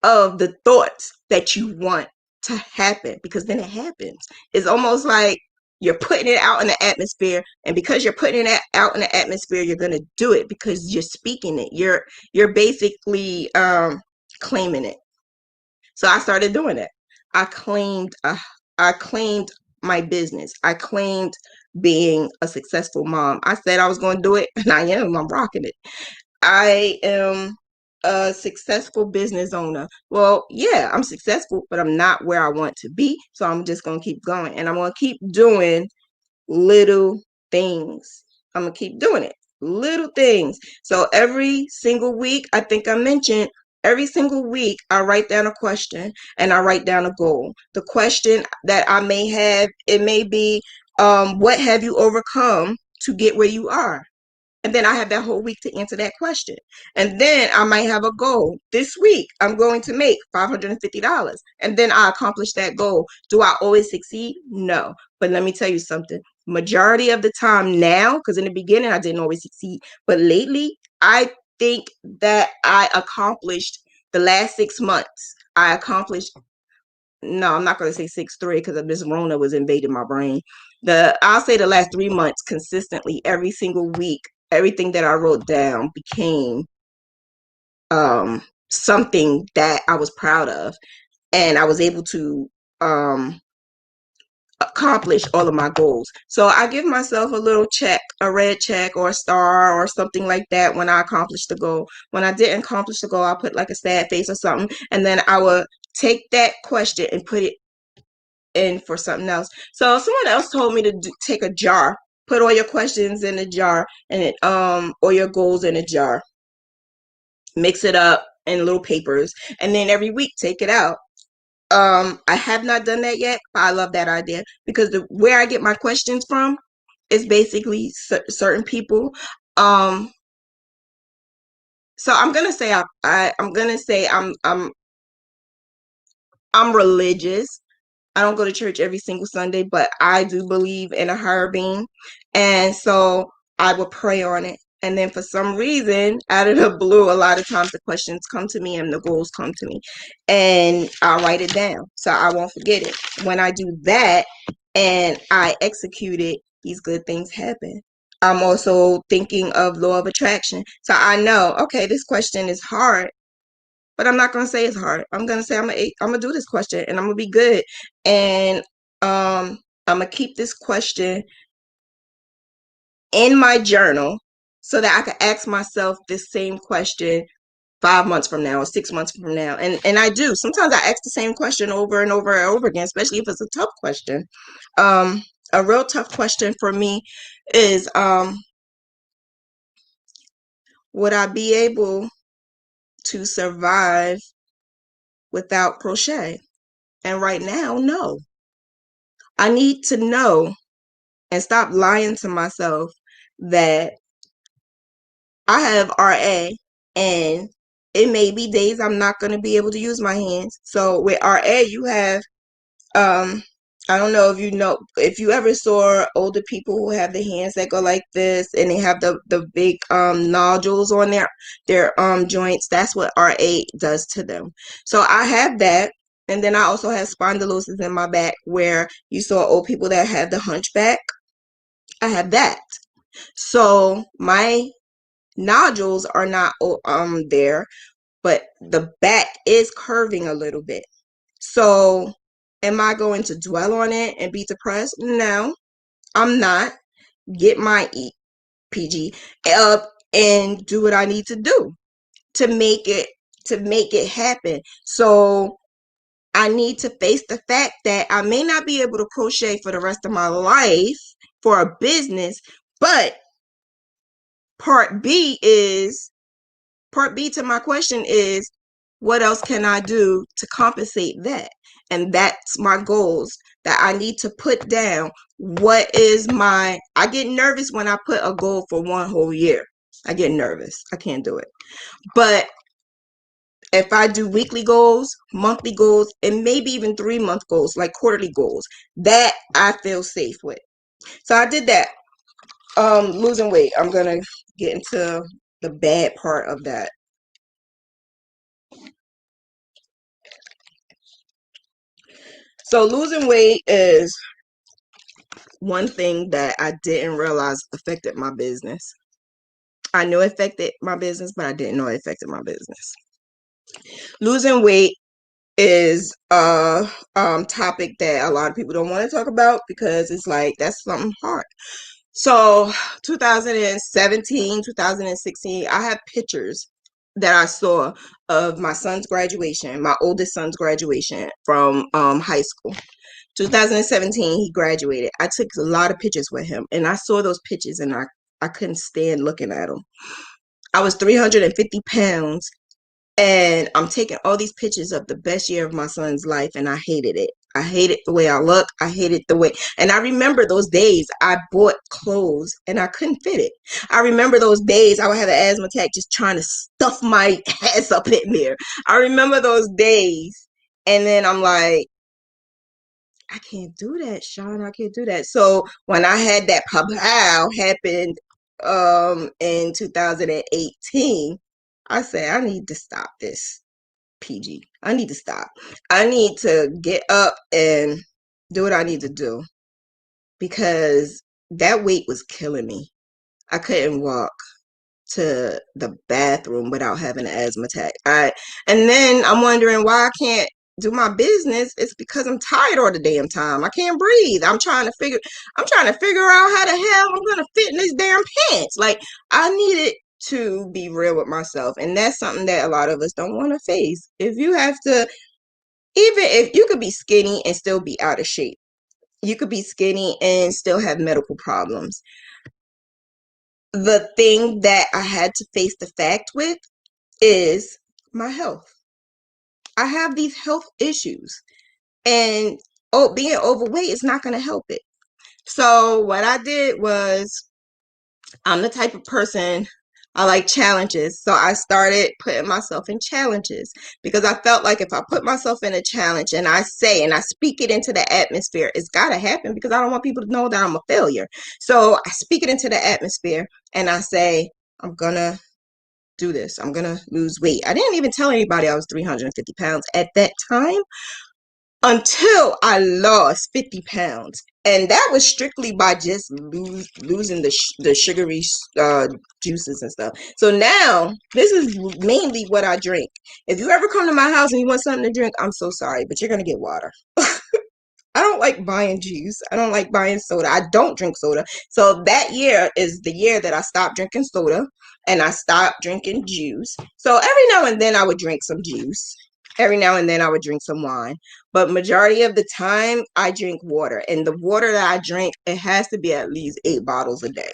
of the thoughts that you want to happen, because then it happens. It's almost like you're putting it out in the atmosphere, and because you're putting it out in the atmosphere, you're going to do it because you're speaking it. You're basically claiming it. So I started doing it. I claimed my business. I claimed being a successful mom. I said I was going to do it, and I am. I'm rocking it. I am a successful business owner. Well, yeah, I'm successful, but I'm not where I want to be. So I'm just going to keep going, and I'm going to keep doing little things. I'm going to keep doing it. Little things. So every single week, I think I mentioned, every single week, I write down a question and I write down a goal. The question that I may have, it may be, what have you overcome to get where you are? And then I have that whole week to answer that question. And then I might have a goal. This week, I'm going to make $550. And then I accomplish that goal. Do I always succeed? No. But let me tell you something. Majority of the time now, because in the beginning, I didn't always succeed. But lately, I think that I accomplished the last 6 months. I accomplished, no, I'm not going to say 6-3 because this Rona was invading my brain. I'll say the last 3 months consistently, every single week, everything that I wrote down became something that I was proud of, and I was able to accomplish all of my goals. So I give myself a little check, a red check or a star or something like that when I accomplish the goal. When I didn't accomplish the goal, I put like a sad face or something, and then I would take that question and put it in for something else. So someone else told me to take a jar, put all your questions in a jar, and all your goals in a jar, mix it up in little papers, and then every week take it out. I have not done that yet, but I love that idea because where I get my questions from is basically certain people. So I'm gonna say I'm gonna say I'm religious. I don't go to church every single Sunday, but I do believe in a higher being. And so I will pray on it. And then for some reason, out of the blue, a lot of times the questions come to me and the goals come to me. And I'll write it down so I won't forget it. When I do that and I execute it, these good things happen. I'm also thinking of law of attraction. So I know, okay, this question is hard, but I'm not gonna say it's hard. I'm gonna say I'm gonna do this question and I'm gonna be good. And I'm gonna keep this question in my journal so that I can ask myself this same question 5 months from now or 6 months from now. And I do. Sometimes I ask the same question over and over and over again, especially if it's a tough question. A real tough question for me is would I be able to survive without crochet? And right now, no. I need to know and stop lying to myself that I have RA and it may be days I'm not going to be able to use my hands. So with RA, you have, I don't know if you ever saw older people who have the hands that go like this and they have the big nodules on their joints. That's what RA does to them. So I have that. And then I also have spondylosis in my back where you saw old people that have the hunchback. I have that. So my nodules are not there, but the back is curving a little bit. So am I going to dwell on it and be depressed? No, I'm not. Get my PG. and do what I need to do to make it happen. So I need to face the fact that I may not be able to crochet for the rest of my life for a business, but part B to my question is, what else can I do to compensate that? And that's my goals that I need to put down. I get nervous when I put a goal for one whole year. I get nervous. I can't do it. But if I do weekly goals, monthly goals, and maybe even 3-month goals, like quarterly goals, that I feel safe with. So I did that. Losing weight. I'm gonna get into the bad part of that. So losing weight is one thing that I didn't realize affected my business. I knew it affected my business, but I didn't know it affected my business. Losing weight is a topic that a lot of people don't want to talk about because it's like that's something hard. So 2017, 2016, I have pictures that I saw of my son's graduation, my oldest son's graduation from high school. 2017, he graduated. I took a lot of pictures with him, and I saw those pictures, and I couldn't stand looking at them. I was 350 pounds, and I'm taking all these pictures of the best year of my son's life, and I hated it. I hated the way I look. I hated the way, and I remember those days I bought clothes and I couldn't fit it. I remember those days I would have an asthma attack just trying to stuff my ass up in there. I remember those days, and then I'm like, I can't do that, Sean. I can't do that. So when I had that pow happened in 2018, I said, I need to stop this. PG. I need to stop. I need to get up and do what I need to do because that weight was killing me. I couldn't walk to the bathroom without having an asthma attack. And then I'm wondering why I can't do my business. It's because I'm tired all the damn time. I can't breathe. I'm trying to figure out how the hell I'm gonna fit in this damn pants. Like I needed to be real with myself, and that's something that a lot of us don't want to face. If you have to, even if you could be skinny and still be out of shape, you could be skinny and still have medical problems. The thing that I had to face the fact with is my health. I have these health issues, and being overweight is not going to help it. So what I did was, I'm the type of person, I like challenges. So I started putting myself in challenges because I felt like if I put myself in a challenge and I speak it into the atmosphere, it's got to happen because I don't want people to know that I'm a failure. So I speak it into the atmosphere and I say, I'm going to do this. I'm going to lose weight. I didn't even tell anybody I was 350 pounds at that time until I lost 50 pounds. And that was strictly by just losing the sugary juices and stuff. So now this is mainly what I drink. If you ever come to my house and you want something to drink, I'm so sorry, but you're going to get water. I don't like buying juice. I don't like buying soda. I don't drink soda. So that year is the year that I stopped drinking soda and I stopped drinking juice. So every now and then I would drink some juice. Every now and then I would drink some wine. But majority of the time I drink water. And the water that I drink, it has to be at least 8 bottles a day.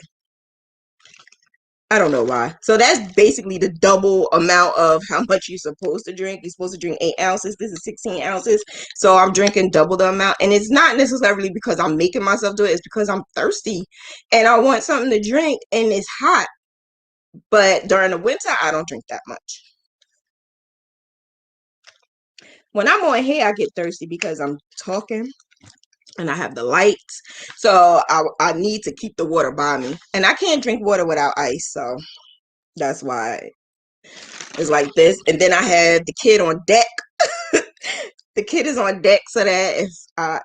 I don't know why. So that's basically the double amount of how much you're supposed to drink. You're supposed to drink 8 ounces. This is 16 ounces. So I'm drinking double the amount. And it's not necessarily because I'm making myself do it. It's because I'm thirsty and I want something to drink and it's hot. But during the winter, I don't drink that much. When I'm on here, I get thirsty because I'm talking and I have the lights. So I need to keep the water by me. And I can't drink water without ice. So that's why it's like this. And then I have the kid on deck. The kid is on deck so that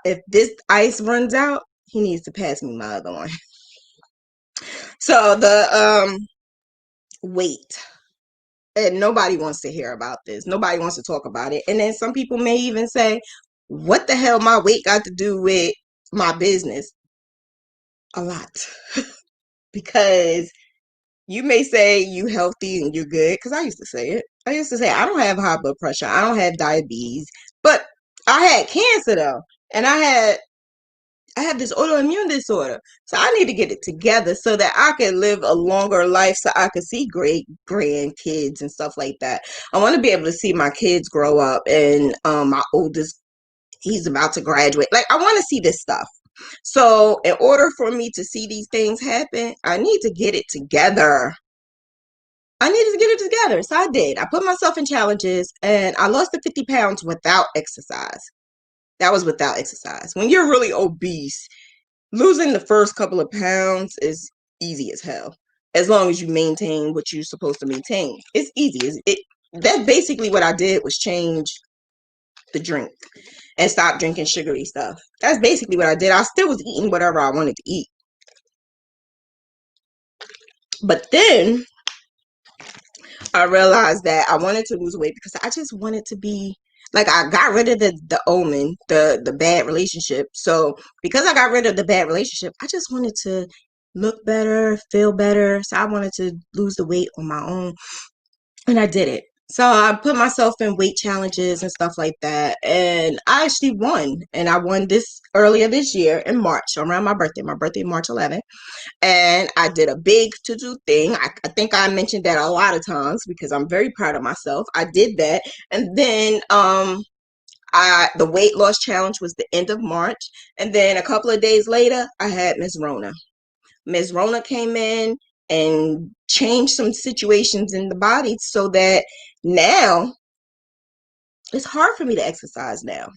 if this ice runs out, he needs to pass me my other one. So the weight. And nobody wants to hear about this. Nobody wants to talk about it. And then some people may even say, what the hell my weight got to do with my business? A lot. Because You may say you healthy and you're good, because I used to say it. I used to say I don't have high blood pressure, I don't have diabetes, but I had cancer though, and I have this autoimmune disorder. So I need to get it together so that I can live a longer life, so I can see great grandkids and stuff like that. I want to be able to see my kids grow up, and my oldest, he's about to graduate. Like, I want to see this stuff. So in order for me to see these things happen, I need to get it together. I needed to get it together. So I did. I put myself in challenges, and I lost the 50 pounds without exercise. That was without exercise. When you're really obese, losing the first couple of pounds is easy as hell. As long as you maintain what you're supposed to maintain. It's easy. That's basically what I did, was change the drink and stop drinking sugary stuff. That's basically what I did. I still was eating whatever I wanted to eat. But then I realized that I wanted to lose weight because I just wanted to be like, I got rid of the omen, the bad relationship. So because I got rid of the bad relationship, I just wanted to look better, feel better. So I wanted to lose the weight on my own, and I did it. So I put myself in weight challenges and stuff like that, and I actually won. And I won this earlier this year in March, around my birthday. My birthday, March 11th. And I did a big to-do thing. I think I mentioned that a lot of times because I'm very proud of myself. I did that. And then the weight loss challenge was the end of March. And then a couple of days later, I had Miss Rona. Miss Rona came in and changed some situations in the body so that now it's hard for me to exercise now.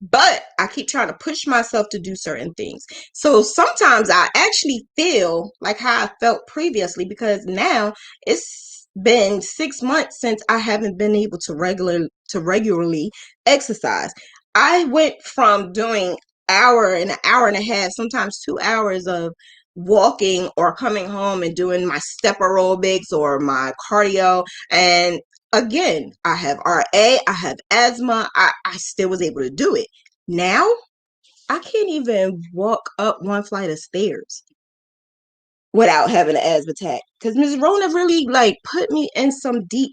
But I keep trying to push myself to do certain things. So sometimes I actually feel like how I felt previously, because now it's been 6 months since I haven't been able to regularly exercise. I went from doing an hour and a half, sometimes 2 hours of walking, or coming home and doing my step aerobics or my cardio. And again, I have RA, I have asthma. I still was able to do it. Now, I can't even walk up one flight of stairs without having an asthma attack. Because Ms. Rona really like put me in some deep,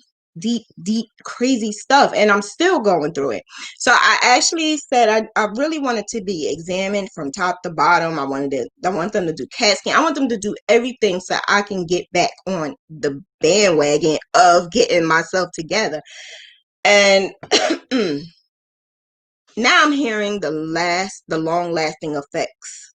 crazy stuff, and I'm still going through it. So I actually said I really wanted to be examined from top to bottom. I want them to do CAT scan. I want them to do everything so I can get back on the bandwagon of getting myself together. And now I'm hearing the long lasting effects.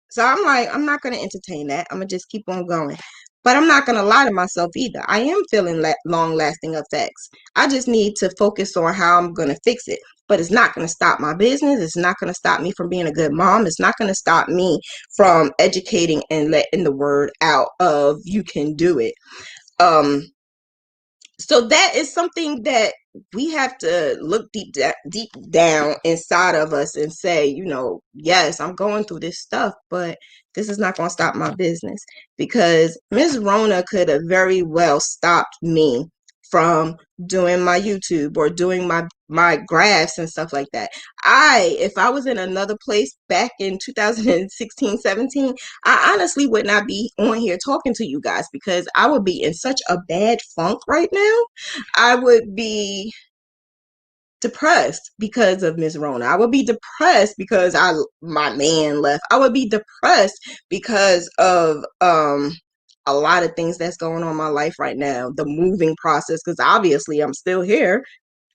So I'm like, I'm not going to entertain that. I'm going to just keep on going. But I'm not going to lie to myself either. I am feeling long lasting effects. I just need to focus on how I'm going to fix it. But it's not going to stop my business. It's not going to stop me from being a good mom. It's not going to stop me from educating and letting the word out of you can do it. So that is something that we have to look deep down inside of us and say, yes, I'm going through this stuff, but this is not going to stop my business, because Ms. Rona could have very well stopped me from doing my YouTube or doing my graphs and stuff like that. If I was in another place back in 2016, 17, I honestly would not be on here talking to you guys, because I would be in such a bad funk right now. I would be depressed because of Miss Rona. I would be depressed because my man left. I would be depressed because of a lot of things that's going on in my life right now. The moving process, because obviously I'm still here,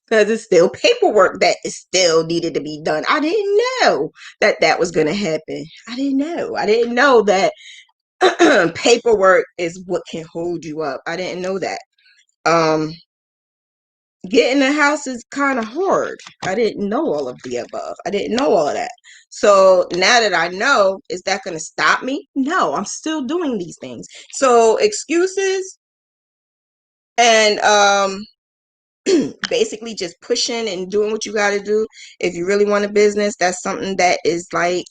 because it's still paperwork that is still needed to be done. I didn't know that was going to happen. I didn't know that paperwork is what can hold you up. I didn't know that. Getting a house is kind of hard. I didn't know all of the above. I didn't know all of that. So now that I know, is that going to stop me? No, I'm still doing these things. So excuses and basically just pushing and doing what you got to do. If you really want a business, that's something that is like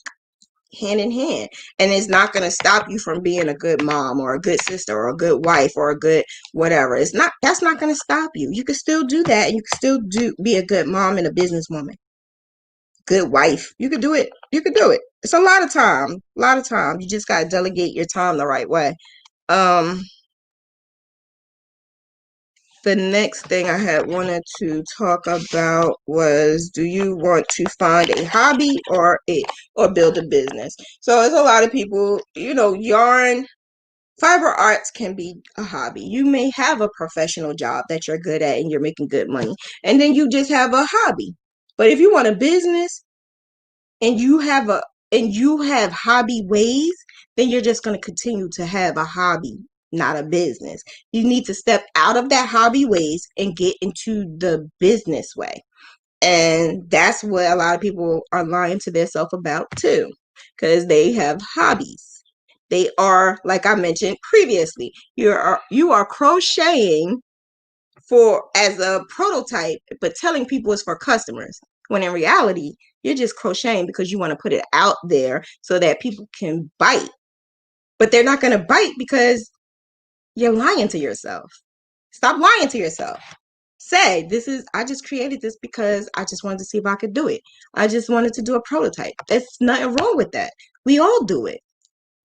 hand in hand, and it's not going to stop you from being a good mom or a good sister or a good wife or a good whatever. That's not going to stop you. You can still do that, and you can still be a good mom and a businesswoman, good wife. You can do it. It's a lot of time. You just got to delegate your time the right way. Um, the next thing I had wanted to talk about was, do you want to find a hobby or build a business? So there's a lot of people, you know, fiber arts can be a hobby. You may have a professional job that you're good at and you're making good money, and then you just have a hobby. But if you want a business and you have hobby ways, then you're just going to continue to have a hobby, not a business. You need to step out of that hobby ways and get into the business way. And that's what a lot of people are lying to themselves about too, because they have hobbies. They are, like I mentioned previously, you are crocheting for as a prototype, but telling people it's for customers. When in reality, you're just crocheting because you want to put it out there so that people can bite. But they're not going to bite because you're lying to yourself. Stop lying to yourself. Say, I just created this because I just wanted to see if I could do it. I just wanted to do a prototype. There's nothing wrong with that. We all do it.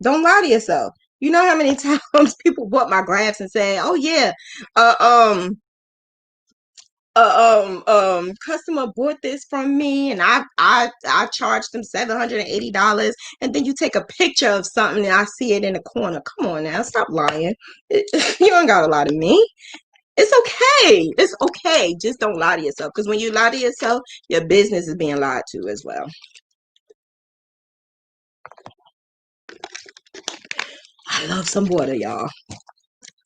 Don't lie to yourself. You know how many times people bought my graphs and say, "Oh yeah, customer bought this from me and I charged them $780," and then you take a picture of something and I see it in the corner. Come on now, stop lying. You ain't got a lie to me. It's okay. It's okay. Just don't lie to yourself, because when you lie to yourself, your business is being lied to as well. I love some water, y'all.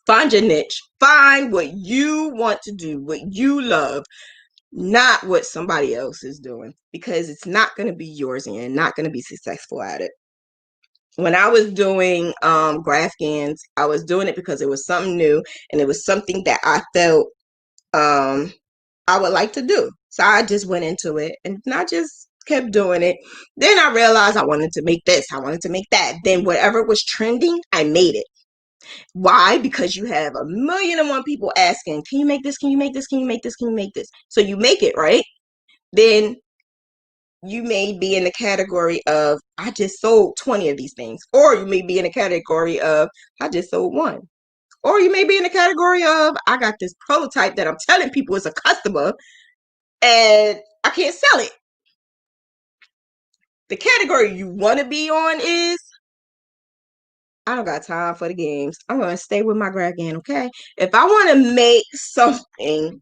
Find your niche. Find what you want to do, what you love, not what somebody else is doing, because it's not going to be yours and you're not going to be successful at it. When I was doing Graphghans, I was doing it because it was something new and it was something that I felt I would like to do. So I just went into it and I just kept doing it. Then I realized I wanted to make this, I wanted to make that. Then whatever was trending, I made it. Why? Because you have 1,000,001 people asking, can you make this? Can you make this? Can you make this? Can you make this? So you make it, right? Then you may be in the category of, I just sold 20 of these things. Or you may be in the category of, I just sold one. Or you may be in the category of, I got this prototype that I'm telling people is a customer and I can't sell it. The category you want to be on is, I don't got time for the games. I'm going to stay with my Graphghan, okay? If I want to make something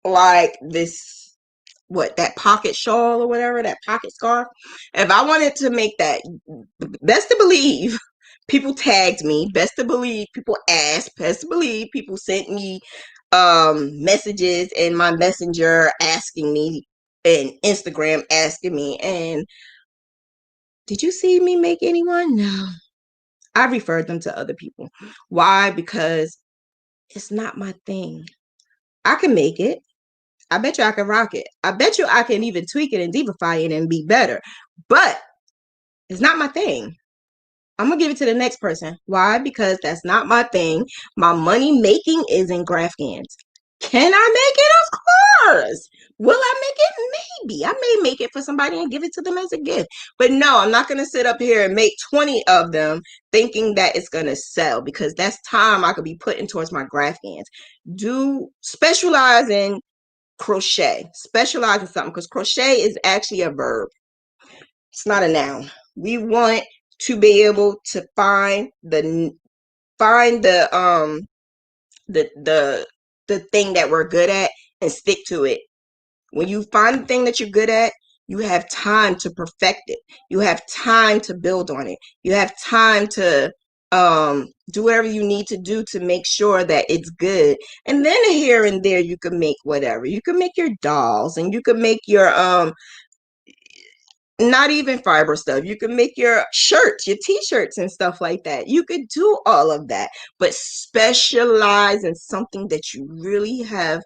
like this, that pocket shawl or whatever, that pocket scarf, if I wanted to make that, best to believe people tagged me, best to believe people asked, best to believe people sent me messages in my messenger asking me, and Instagram asking me, and did you see me make anyone? No. I referred them to other people. Why? Because it's not my thing. I can make it. I bet you I can rock it. I bet you I can even tweak it and divify it and be better. But it's not my thing. I'm going to give it to the next person. Why? Because that's not my thing. My money making is in Graphghans. Can I make it? Of course. Will I make it? Maybe. I may make it for somebody and give it to them as a gift. But no, I'm not going to sit up here and make 20 of them thinking that it's going to sell, because that's time I could be putting towards my Graphghans. Do specialize in crochet. Specialize in something, because crochet is actually a verb. It's not a noun. We want to be able to find the thing that we're good at and stick to it. When you find the thing that you're good at, you have time to perfect it. You have time to build on it. You have time to do whatever you need to do to make sure that it's good. And then here and there you can make whatever. You can make your dolls, and you can make your not even fiber stuff. You can make your shirts, your t-shirts and stuff like that. You could do all of that, but specialize in something that you really have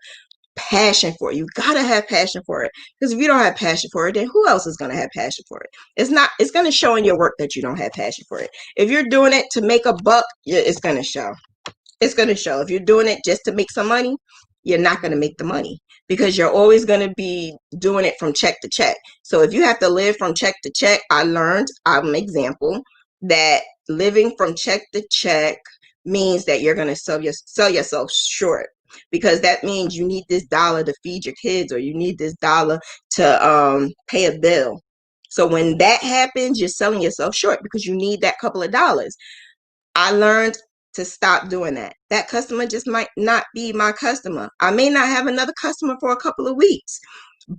passion for. You gotta have passion for it, because if you don't have passion for it, then who else is gonna have passion for it? It's gonna show in your work that you don't have passion for it. If you're doing it to make a buck, it's gonna show. It's gonna show. If you're doing it just to make some money, you're not gonna make the money, because you're always gonna be doing it from check to check. So if you have to live from check to check, I'm an example that living from check to check means that you're going to sell yourself short, because that means you need this dollar to feed your kids, or you need this dollar to pay a bill. So when that happens, you're selling yourself short because you need that couple of dollars. I learned to stop doing that. That customer just might not be my customer. I may not have another customer for a couple of weeks,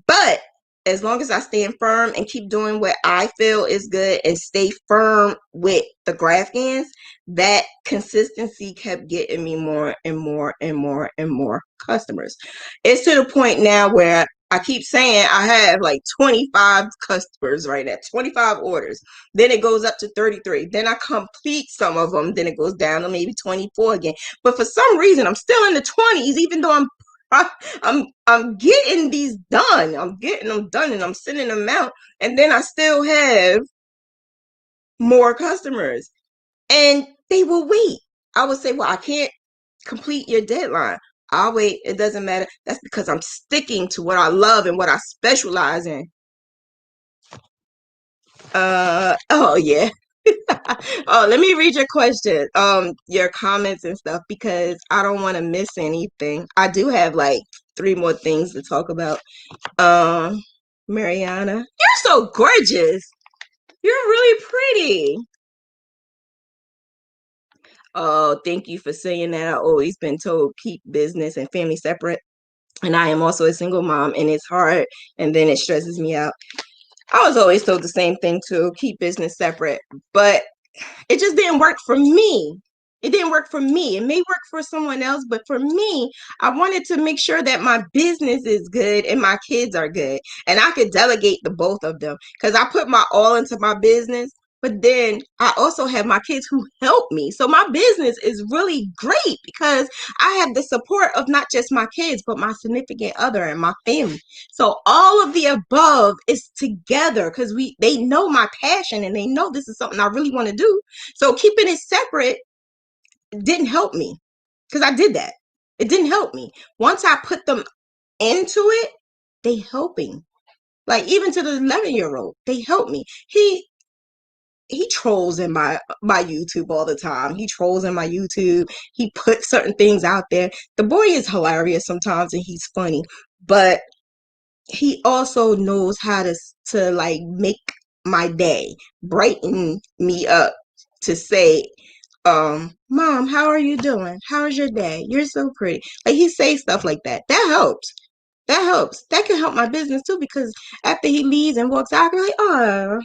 but as long as I stand firm and keep doing what I feel is good and stay firm with the Graphghans, that consistency kept getting me more and more and more and more customers. It's to the point now where I keep saying I have like 25 customers right now, 25 orders. Then it goes up to 33. Then I complete some of them. Then it goes down to maybe 24 again. But for some reason, I'm still in the 20s, even though I'm getting these done. I'm getting them done and I'm sending them out. And then I still have more customers. And they will wait. I would say, well, I can't complete your deadline. I'll wait. It doesn't matter. That's because I'm sticking to what I love and what I specialize in. Oh yeah. Oh, let me read your question, your comments and stuff, because I don't want to miss anything. I do have like 3 more things to talk about. Mariana, you're so gorgeous. You're really pretty. Oh, thank you for saying that. I've always been told keep business and family separate. And I am also a single mom, and it's hard, and then it stresses me out. I was always told the same thing too, keep business separate. But it just didn't work for me. It didn't work for me. It may work for someone else, but for me, I wanted to make sure that my business is good and my kids are good. And I could delegate the both of them, because I put my all into my business, but then I also have my kids who help me. So my business is really great because I have the support of not just my kids, but my significant other and my family. So all of the above is together because they know my passion and they know this is something I really want to do. So keeping it separate didn't help me, because I did that. It didn't help me. Once I put them into it, they helping. Like even to the 11-year-old, they help me. He trolls in my YouTube all the time. He trolls in my YouTube. He puts certain things out there. The boy is hilarious sometimes and he's funny, but he also knows how to like make my day, brighten me up, to say, Mom, how are you doing? How's your day? You're so pretty. Like he says stuff like that. That helps. That helps. That can help my business too, because after he leaves and walks out, I can like, oh,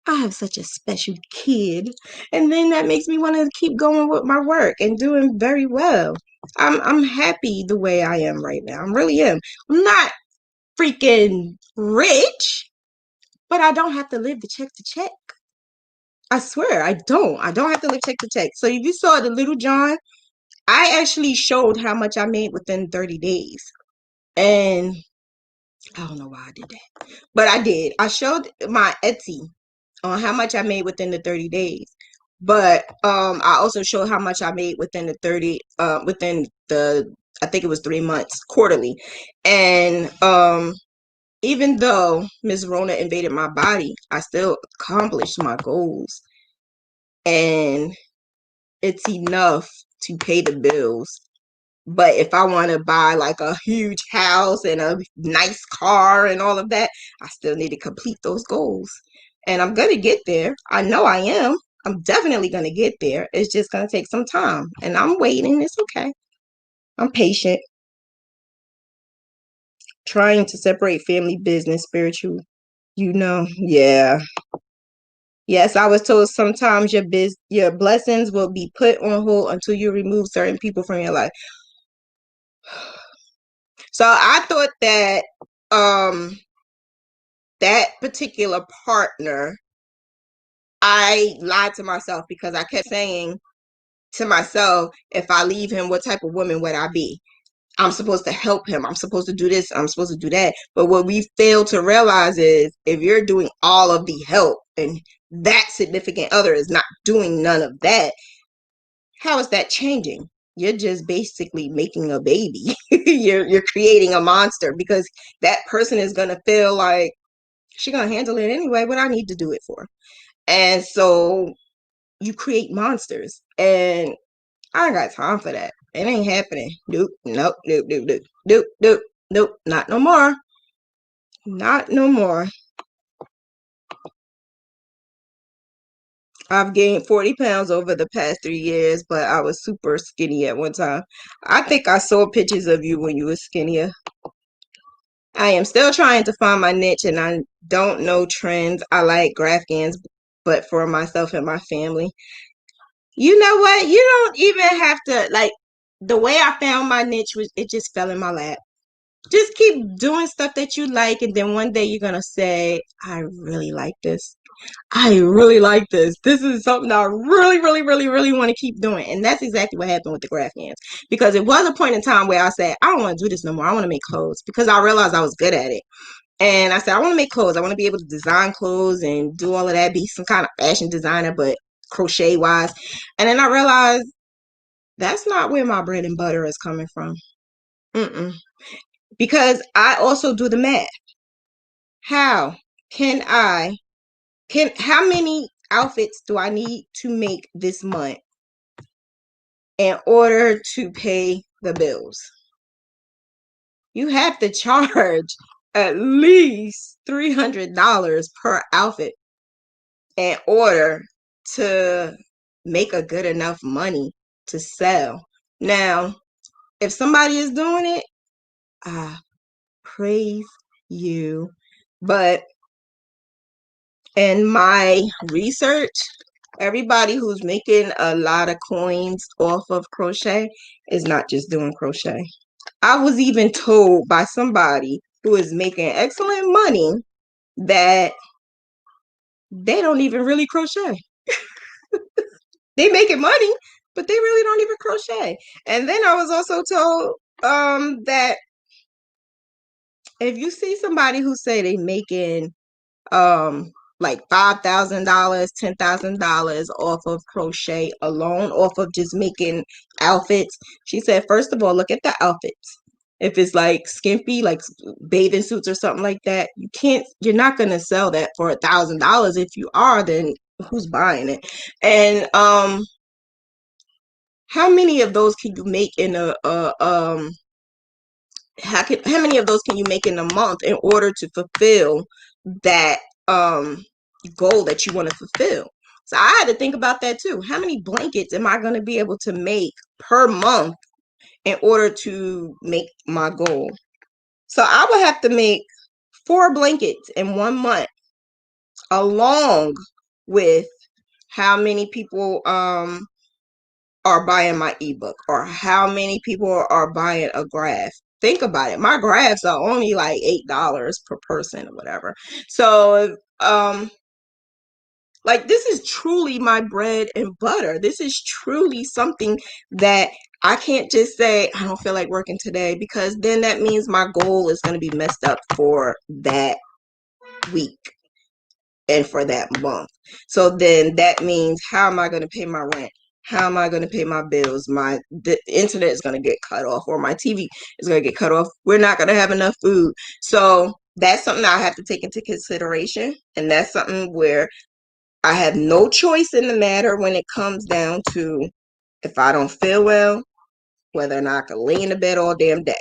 I have such a special kid. And then that makes me want to keep going with my work and doing very well. I'm happy the way I am right now. I really am. I'm not freaking rich, but I don't have to live the check to check. I swear, I don't. I don't have to live check to check. So if you saw the Little John, I actually showed how much I made within 30 days. And I don't know why I did that, but I did. I showed my Etsy on how much I made within the 30 days. But I also showed how much I made within the 30 within the, I think it was 3 months, quarterly. And even though Miss Rona invaded my body, I still accomplished my goals. And it's enough to pay the bills. But if I want to buy like a huge house and a nice car and all of that, I still need to complete those goals. And I'm going to get there. I know I am. I'm definitely going to get there. It's just going to take some time. And I'm waiting. It's okay. I'm patient. Trying to separate family, business, spiritual. Yeah. Yes, I was told sometimes your blessings will be put on hold until you remove certain people from your life. So I thought that that particular partner, I lied to myself because I kept saying to myself, if I leave him, what type of woman would I be? I'm supposed to help him. I'm supposed to do this. I'm supposed to do that. But what we fail to realize is if you're doing all of the help and that significant other is not doing none of that, how is that changing? You're just basically making a baby. You're creating a monster, because that person is gonna feel like she's gonna handle it anyway. What I need to do it for, and so you create monsters. And I ain't got time for that. It ain't happening. Nope, nope, nope, nope, nope, nope, nope, nope, not no more. Not no more. I've gained 40 pounds over the past 3 years, but I was super skinny at one time. I think I saw pictures of you when you were skinnier. I am still trying to find my niche, and I don't know trends. I like Graphghans, but for myself and my family. You know what? You don't even have to, like, the way I found my niche was, it just fell in my lap. Just keep doing stuff that you like, and then one day you're gonna say, I really like this. I really like this. This is something I really, really, really, really want to keep doing. And that's exactly what happened with the Graphghans. Because it was a point in time where I said, I don't want to do this no more. I want to make clothes, because I realized I was good at it. And I said, I want to make clothes. I want to be able to design clothes and do all of that, be some kind of fashion designer, but crochet wise. And then I realized that's not where my bread and butter is coming from. Mm-mm. Because I also do the math. How how many outfits do I need to make this month in order to pay the bills? You have to charge at least $300 per outfit in order to make a good enough money to sell. Now, if somebody is doing it, praise you. But in my research, everybody who's making a lot of coins off of crochet is not just doing crochet. I was even told by somebody who is making excellent money that they don't even really crochet. They making money, but they really don't even crochet. And then I was also told that if you see somebody who say they making like $5,000, $10,000 off of crochet alone, off of just making outfits. She said, first of all, look at the outfits. If it's like skimpy, like bathing suits or something like that, you're not gonna sell that for $1,000. If you are, then who's buying it? And how many of those can you make in how many of those can you make in a month in order to fulfill that goal that you want to fulfill? So I had to think about that too. How many blankets am I going to be able to make per month in order to make my goal? So I would have to make 4 blankets in 1 month, along with how many people are buying my ebook, or how many people are buying a graph. Think about it. My graphs are only like $8 per person or whatever. So like, this is truly my bread and butter. This is truly something that I can't just say I don't feel like working today, because then that means my goal is going to be messed up for that week and for that month. So then that means, how am I going to pay my rent? How am I going to pay my bills? The internet is going to get cut off, or my TV is going to get cut off. We're not going to have enough food. So that's something I have to take into consideration. And that's something where I have no choice in the matter when it comes down to, if I don't feel well, whether or not I can lay in the bed all damn day.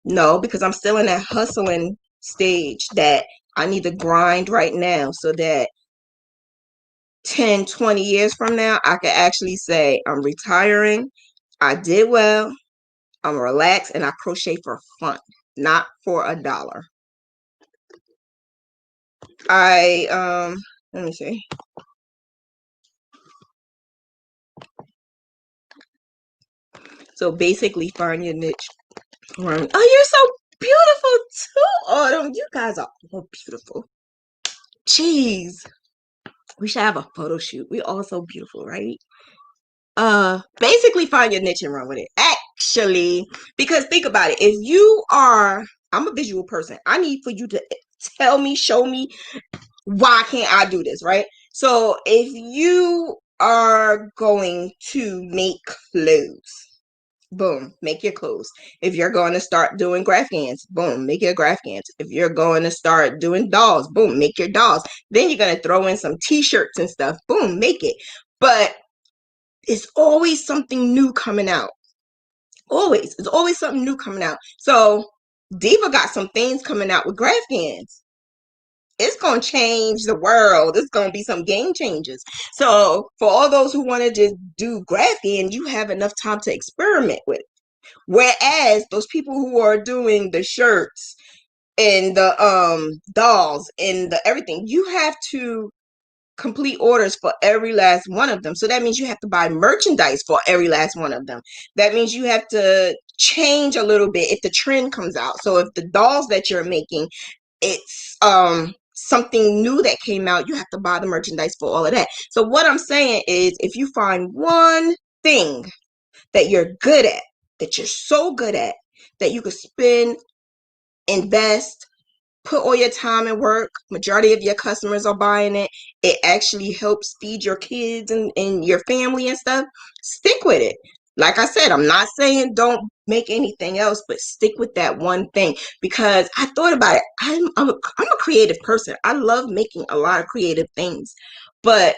No, because I'm still in that hustling stage that I need to grind right now, so that 10, 20 years from now, I can actually say, I'm retiring, I did well, I'm relaxed, and I crochet for fun, not for $1. Let me see. So basically, find your niche. Oh, you're so beautiful too, Autumn. You guys are all beautiful. Jeez. We should have a photo shoot. We're all so beautiful, right? Basically find your niche and run with it. Actually, because think about it. If you are, I'm a visual person. I need for you to tell me, show me, why can't I do this, right? So if you are going to make clothes, boom, make your clothes. If you're going to start doing Graphghans, boom, make your Graphghans. If you're going to start doing dolls, boom, make your dolls. Then you're going to throw in some t-shirts and stuff, boom, make it. But it's always something new coming out. Always. It's always something new coming out. So Diva got some things coming out with Graphghans. It's going to change the world. It's going to be some game changers. So for all those who want to just do Graphghan, you have enough time to experiment with it. Whereas those people who are doing the shirts and the dolls and the everything, you have to complete orders for every last one of them. So that means you have to buy merchandise for every last one of them. That means you have to change a little bit if the trend comes out. So if the dolls that you're making, it's something new that came out, you have to buy the merchandise for all of that. So what I'm saying is, if you find one thing that you're good at, that you're so good at, that you could spend, invest, put all your time and work, majority of your customers are buying it, it actually helps feed your kids and your family and stuff, stick with it. Like I said, I'm not saying don't make anything else, but stick with that one thing, because I thought about it. I'm a creative person. I love making a lot of creative things, but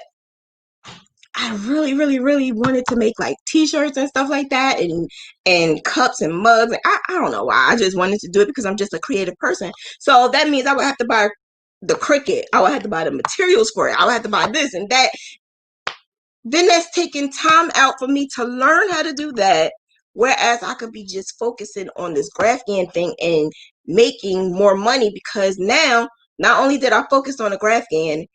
I really, really, really wanted to make like t-shirts and stuff like that, and cups and mugs. I don't know why. I just wanted to do it because I'm just a creative person. So that means I would have to buy the Cricut. I would have to buy the materials for it. I would have to buy this and that. Then that's taking time out for me to learn how to do that. Whereas I could be just focusing on this Graphghan thing and making more money, because now not only did I focus on the Graphghan,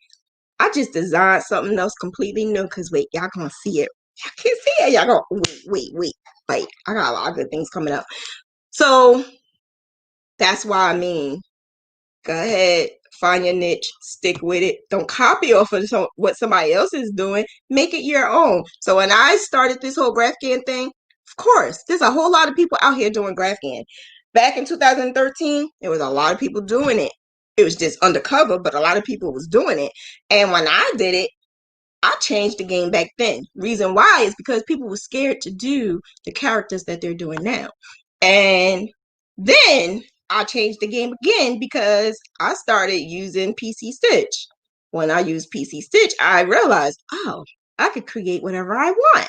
I just designed something else completely new. Because wait, y'all gonna see it. Y'all can see it. Y'all gonna wait. Like, I got a lot of good things coming up. So that's why go ahead, find your niche, stick with it. Don't copy off of what somebody else is doing. Make it your own. So when I started this whole Graphghan thing, of course, there's a whole lot of people out here doing Graphghan. Back in 2013, there was a lot of people doing it. It was just undercover, but a lot of people was doing it. And when I did it, I changed the game back then. Reason why is because people were scared to do the characters that they're doing now. And then I changed the game again because I started using PC Stitch. When I used PC Stitch, I realized, oh, I could create whatever I want.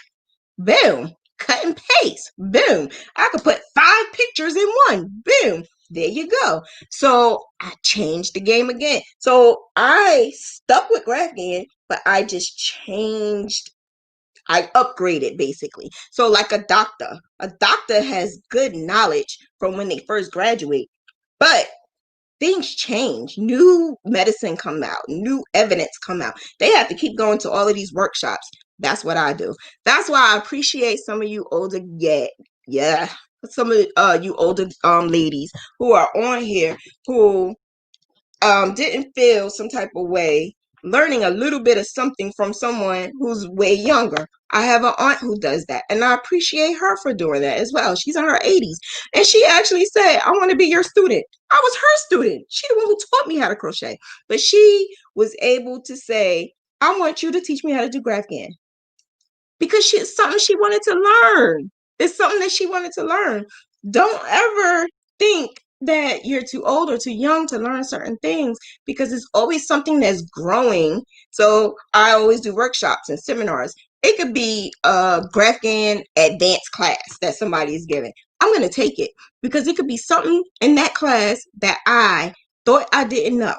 Boom. Cut and paste. Boom. I could put 5 pictures in one. Boom. There you go. So I changed the game again. So I stuck with Graphghan, but I just changed. I upgraded basically. So like a doctor has good knowledge from when they first graduate, but things change. New medicine come out, new evidence come out. They have to keep going to all of these workshops. That's what I do. That's why I appreciate some of you older, some of you older ladies who are on here, who didn't feel some type of way learning a little bit of something from someone who's way younger. I have an aunt who does that, and I appreciate her for doing that as well. She's in her 80s, and she actually said, I want to be your student. I was her student. She's the one who taught me how to crochet, but she was able to say, I want you to teach me how to do Graphghan, because it's something she wanted to learn. It's something that she wanted to learn. Don't ever think that you're too old or too young to learn certain things, because it's always something that's growing. So I always do workshops and seminars. It could be a Graphghan advanced class that somebody is giving. I'm going to take it because it could be something in that class that I thought I didn't know.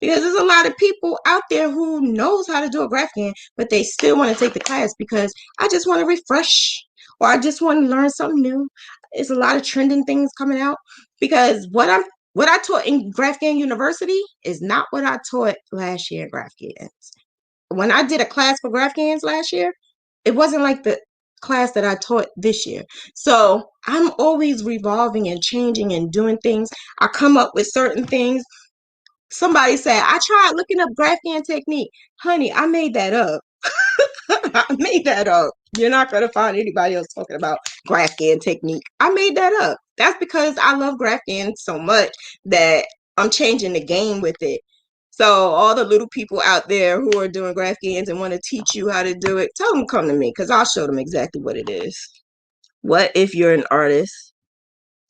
Because there's a lot of people out there who knows how to do a Graphghan, but they still want to take the class because I just want to refresh, or I just want to learn something new. It's a lot of trending things coming out, because what I taught in Graphghan University is not what I taught last year in Graphghans. When I did a class for Graphghans last year, it wasn't like the class that I taught this year. So I'm always revolving and changing and doing things. I come up with certain things. Somebody said, I tried looking up Graphghan technique. Honey, I made that up. I made that up. You're not going to find anybody else talking about Graphghan technique. I made that up. That's because I love Graphghan so much that I'm changing the game with it. So all the little people out there who are doing Graphghans and want to teach you how to do it, tell them come to me, because I'll show them exactly what it is. What if you're an artist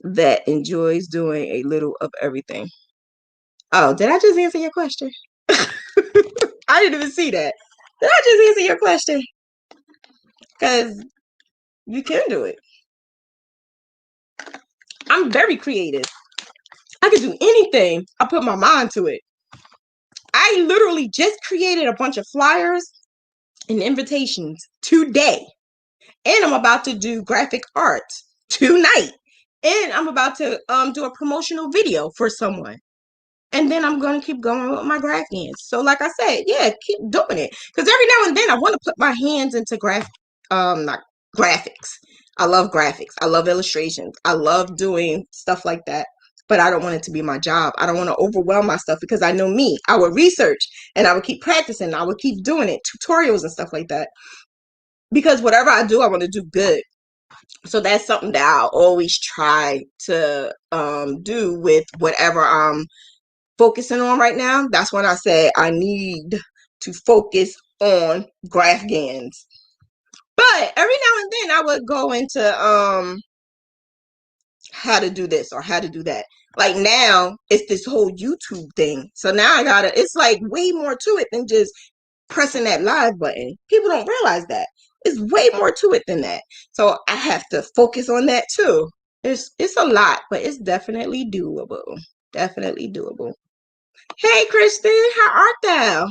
that enjoys doing a little of everything? Oh, did I just answer your question? I didn't even see that. Did I just answer your question? because you can do it. I'm very creative. I can do anything. I put my mind to it. I literally just created a bunch of flyers and invitations today. And I'm about to do graphic art tonight. And I'm about to do a promotional video for someone. And then I'm going to keep going with my Graphghans. So like I said, yeah, keep doing it. Because every now and then I want to put my hands into not graphics. I love graphics. I love illustrations. I love doing stuff like that. But I don't want it to be my job. I don't want to overwhelm myself because I know me. I would research and I would keep practicing. I would keep doing it, tutorials and stuff like that. Because whatever I do, I want to do good. So that's something that I always try to do with whatever I'm focusing on right now. That's when I say I need to focus on Graphghans. But every now and then I would go into how to do this or how to do that. Like now it's this whole YouTube thing. So now it's like way more to it than just pressing that live button. People don't realize that. It's way more to it than that. So I have to focus on that too. It's a lot, but it's definitely doable. Definitely doable. Hey, Kristen, how art thou?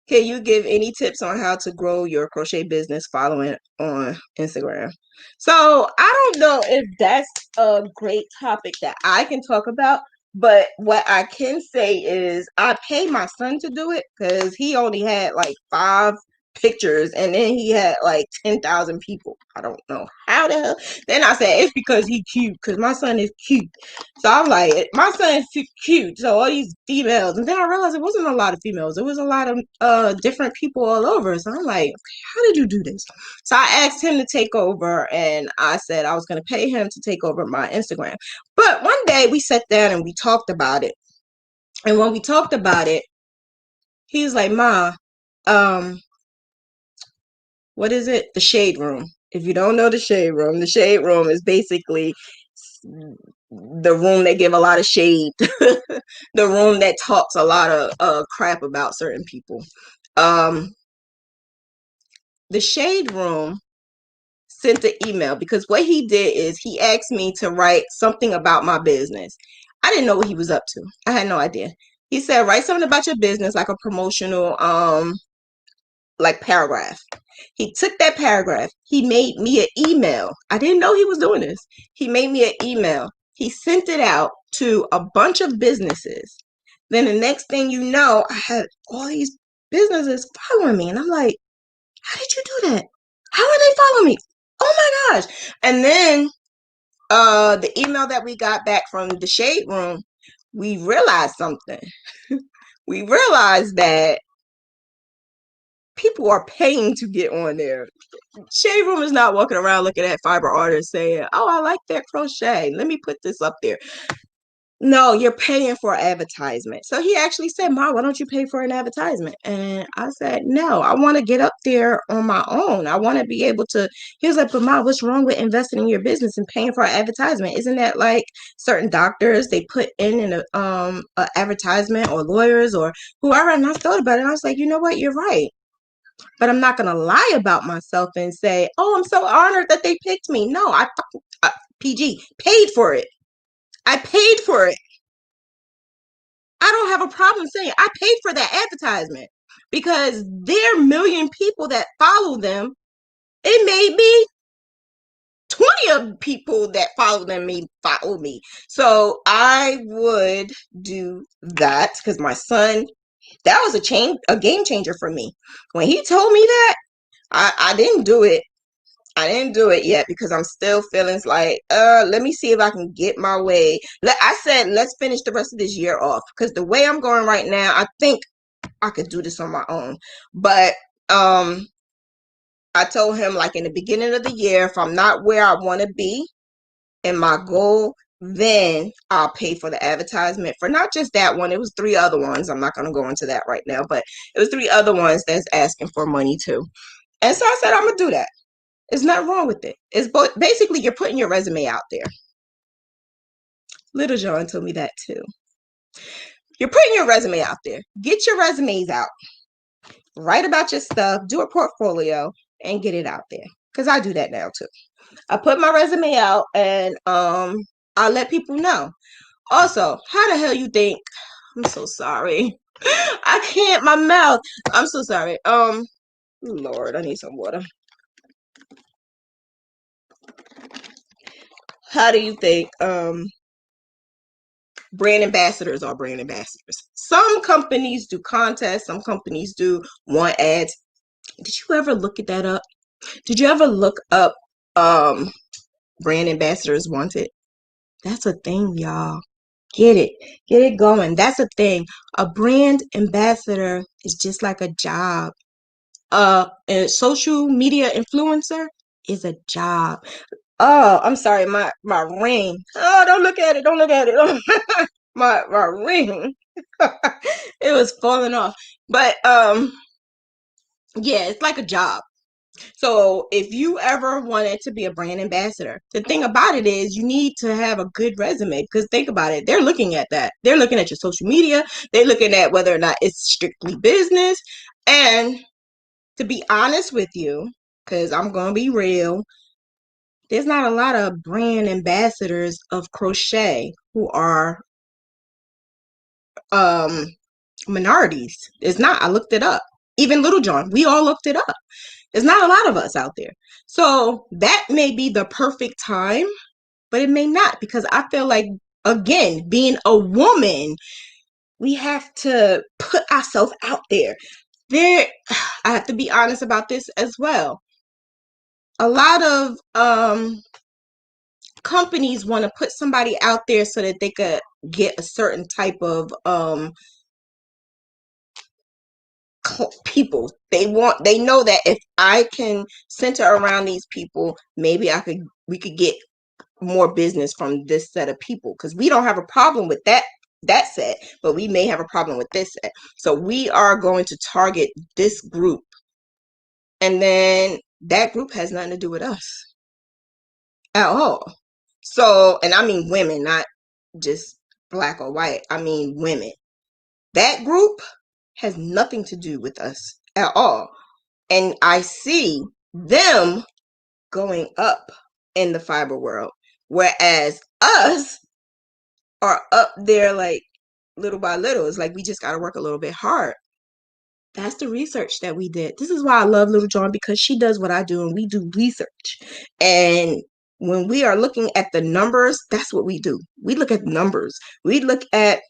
Can you give any tips on how to grow your crochet business following on Instagram? So I don't know if that's a great topic that I can talk about, but what I can say is I pay my son to do it because he only had like 5 pictures and then he had like 10,000 people. I don't know how the hell. Then I said it's because he cute because my son is cute. So I'm like, my son is cute. So all these females, and then I realized it wasn't a lot of females. It was a lot of different people all over. So I'm like, how did you do this? So I asked him to take over, and I said I was going to pay him to take over my Instagram. But one day we sat down and we talked about it. And when we talked about it, he was like, Ma, what is it? The shade room. If you don't know the shade room is basically the room that give a lot of shade, the room that talks a lot of crap about certain people. The shade room sent an email because what he did is he asked me to write something about my business. I didn't know what he was up to. I had no idea. He said, write something about your business, like a promotional like paragraph. He took that paragraph. He made me an email. I didn't know he was doing this. He made me an email. He sent it out to a bunch of businesses. Then the next thing you know, I had all these businesses following me. And I'm like, how did you do that? How are they following me? Oh my gosh. And then the email that we got back from the shade room, we realized something. We realized that people are paying to get on there. Shade room is not walking around looking at fiber artists saying, oh, I like that crochet. Let me put this up there. No, you're paying for advertisement. So he actually said, Ma, why don't you pay for an advertisement? And I said, no, I want to get up there on my own. I want to be able to. He was like, but Ma, what's wrong with investing in your business and paying for an advertisement? Isn't that like certain doctors, they put in a advertisement, or lawyers or whoever? And I thought about it. And I was like, you know what? You're right. But I'm not going to lie about myself and say, oh, I'm so honored that they picked me. No, I PG paid for it. I paid for it. I don't have a problem saying I paid for that advertisement because there are 1 million people that follow them. It may be 20 of people that follow them may follow me. So I would do that because my son, that was a game changer for me. When he told me that, I didn't do it. I didn't do it yet because I'm still feeling like, let me see if I can get my way. I said, let's finish the rest of this year off because the way I'm going right now, I think I could do this on my own. But I told him, like, in the beginning of the year, if I'm not where I want to be in my goal, then I'll pay for the advertisement for not just that one. It was 3 other ones. I'm not going to go into that right now, but it was 3 other ones that's asking for money too. And so I said, I'm going to do that. There's nothing wrong with it. It's basically you're putting your resume out there. Little John told me that too. You're putting your resume out there. Get your resumes out. Write about your stuff. Do a portfolio and get it out there. because I do that now too. I put my resume out and I let people know. Also, how the hell you think? I'm so sorry. I can't. My mouth. I'm so sorry. Lord, I need some water. How do you think brand ambassadors are brand ambassadors? Some companies do contests. Some companies do want ads. Did you ever look at that up? Did you ever look up brand ambassadors wanted? That's a thing, y'all. Get it going. That's a thing. A brand ambassador is just like a job. A social media influencer is a job. Oh, I'm sorry, my ring. Oh, don't look at it. Don't look at it. my ring. It was falling off. But yeah, it's like a job. So if you ever wanted to be a brand ambassador, the thing about it is you need to have a good resume, because think about it. They're looking at that. They're looking at your social media. They're looking at whether or not it's strictly business. And to be honest with you, because I'm going to be real, there's not a lot of brand ambassadors of crochet who are minorities. It's not. I looked it up. Even Little John, we all looked it up. There's not a lot of us out there. So that may be the perfect time, but it may not, because I feel like, again, being a woman, we have to put ourselves out there. I have to be honest about this as well. A lot of companies want to put somebody out there so that they could get a certain type of people. They know that if I can center around these people, maybe we could get more business from this set of people, because we don't have a problem with that set, but we may have a problem with this set. So we are going to target this group, and then that group has nothing to do with us at all. So, and I mean women, not just black or white. I mean women. That group has nothing to do with us at all. And I see them going up in the fiber world, whereas us are up there like little by little. It's like we just got to work a little bit hard. That's the research that we did. This is why I love Little John, because she does what I do and we do research. And when we are looking at the numbers, that's what we do. We look at numbers. We look at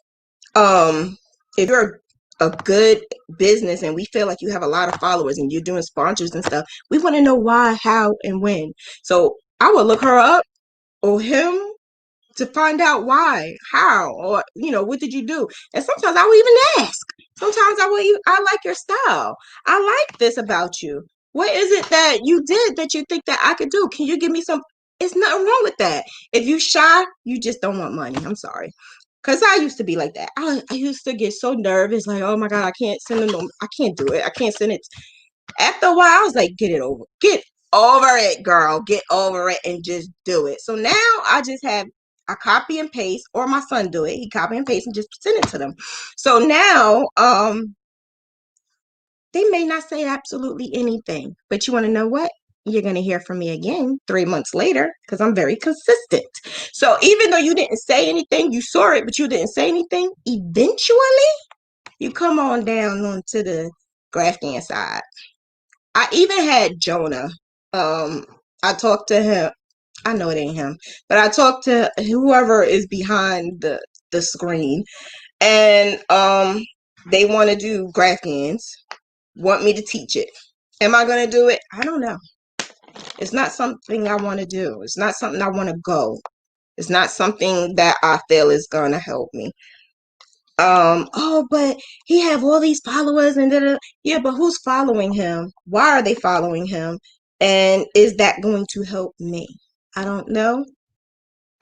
if you're a good business and we feel like you have a lot of followers and you're doing sponsors and stuff, we want to know why, how, and when. So I would look her up or him to find out why, how, or what did you do? And sometimes I will even ask. Sometimes I like your style. I like this about you. What is it that you did that you think that I could do? Can you give me some? It's nothing wrong with that. If you shy, you just don't want money. I'm sorry. Because I used to be like that. I used to get so nervous, like, oh my God, I can't send it. I can't do it. I can't send it. After a while, I was like, get over it, girl. Get over it and just do it. So now I just have I copy and paste, or my son do it. He copy and paste and just send it to them. So now they may not say absolutely anything, but you want to know what? You're going to hear from me again 3 months later, because I'm very consistent. So even though you didn't say anything, you saw it, but you didn't say anything, eventually you come on down onto the Graphghan side. I even had Jonah. I talked to him. I know it ain't him, but I talked to whoever is behind the screen, and they want to do Graphghans, want me to teach it. Am I going to do it? I don't know. It's not something I want to do. It's not something I want to go. It's not something that I feel is going to help me. Oh, but he have all these followers and yeah, but who's following him? Why are they following him? And is that going to help me? I don't know.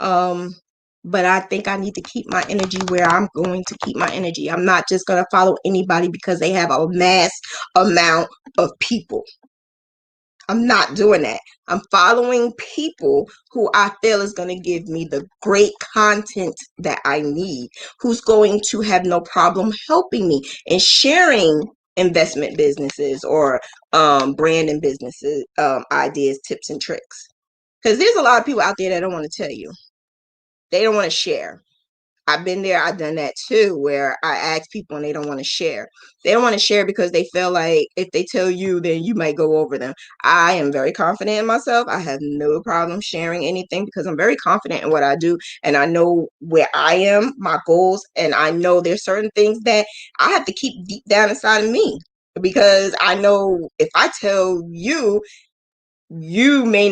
But I think I need to keep my energy where I'm going to keep my energy. I'm not just going to follow anybody because they have a mass amount of people. I'm not doing that. I'm following people who I feel is going to give me the great content that I need, who's going to have no problem helping me and sharing investment businesses or branding businesses, ideas, tips, and tricks. Because there's a lot of people out there that don't want to tell you. They don't want to share. I've been there. I've done that too, where I ask people and they don't want to share. They don't want to share because they feel like if they tell you, then you might go over them. I am very confident in myself. I have no problem sharing anything because I'm very confident in what I do. And I know where I am, my goals. And I know there's certain things that I have to keep deep down inside of me. Because I know if I tell you, it may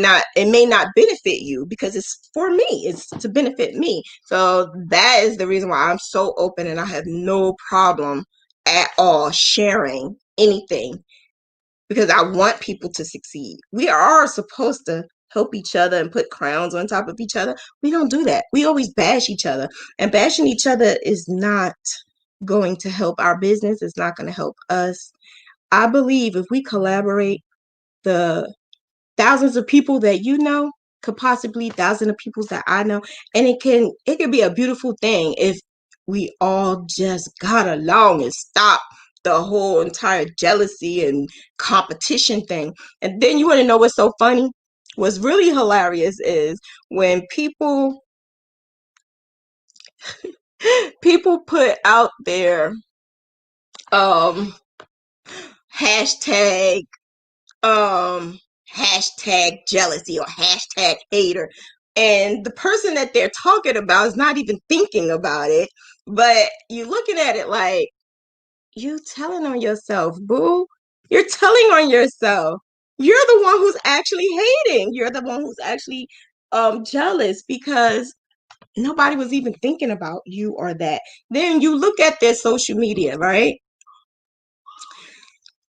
not benefit you because it's for me, it's to benefit me. So that is the reason why I'm so open and I have no problem at all sharing anything, because I want people to succeed. We are supposed to help each other and put crowns on top of each other. We don't do that. We always bash each other, and bashing each other is not going to help our business. It's not going to help us. I believe if we collaborate, the thousands of people that you know could possibly thousands of people that I know, and it can be a beautiful thing if we all just got along and stop the whole entire jealousy and competition thing. And then you want to know what's so funny? What's really hilarious is when people put out their hashtag hashtag jealousy or hashtag hater, and the person that they're talking about is not even thinking about it, but you're looking at it like, you telling on yourself, boo. You're telling on yourself. You're the one who's actually hating. You're the one who's actually jealous because nobody was even thinking about you or that. Then you look at their social media, right?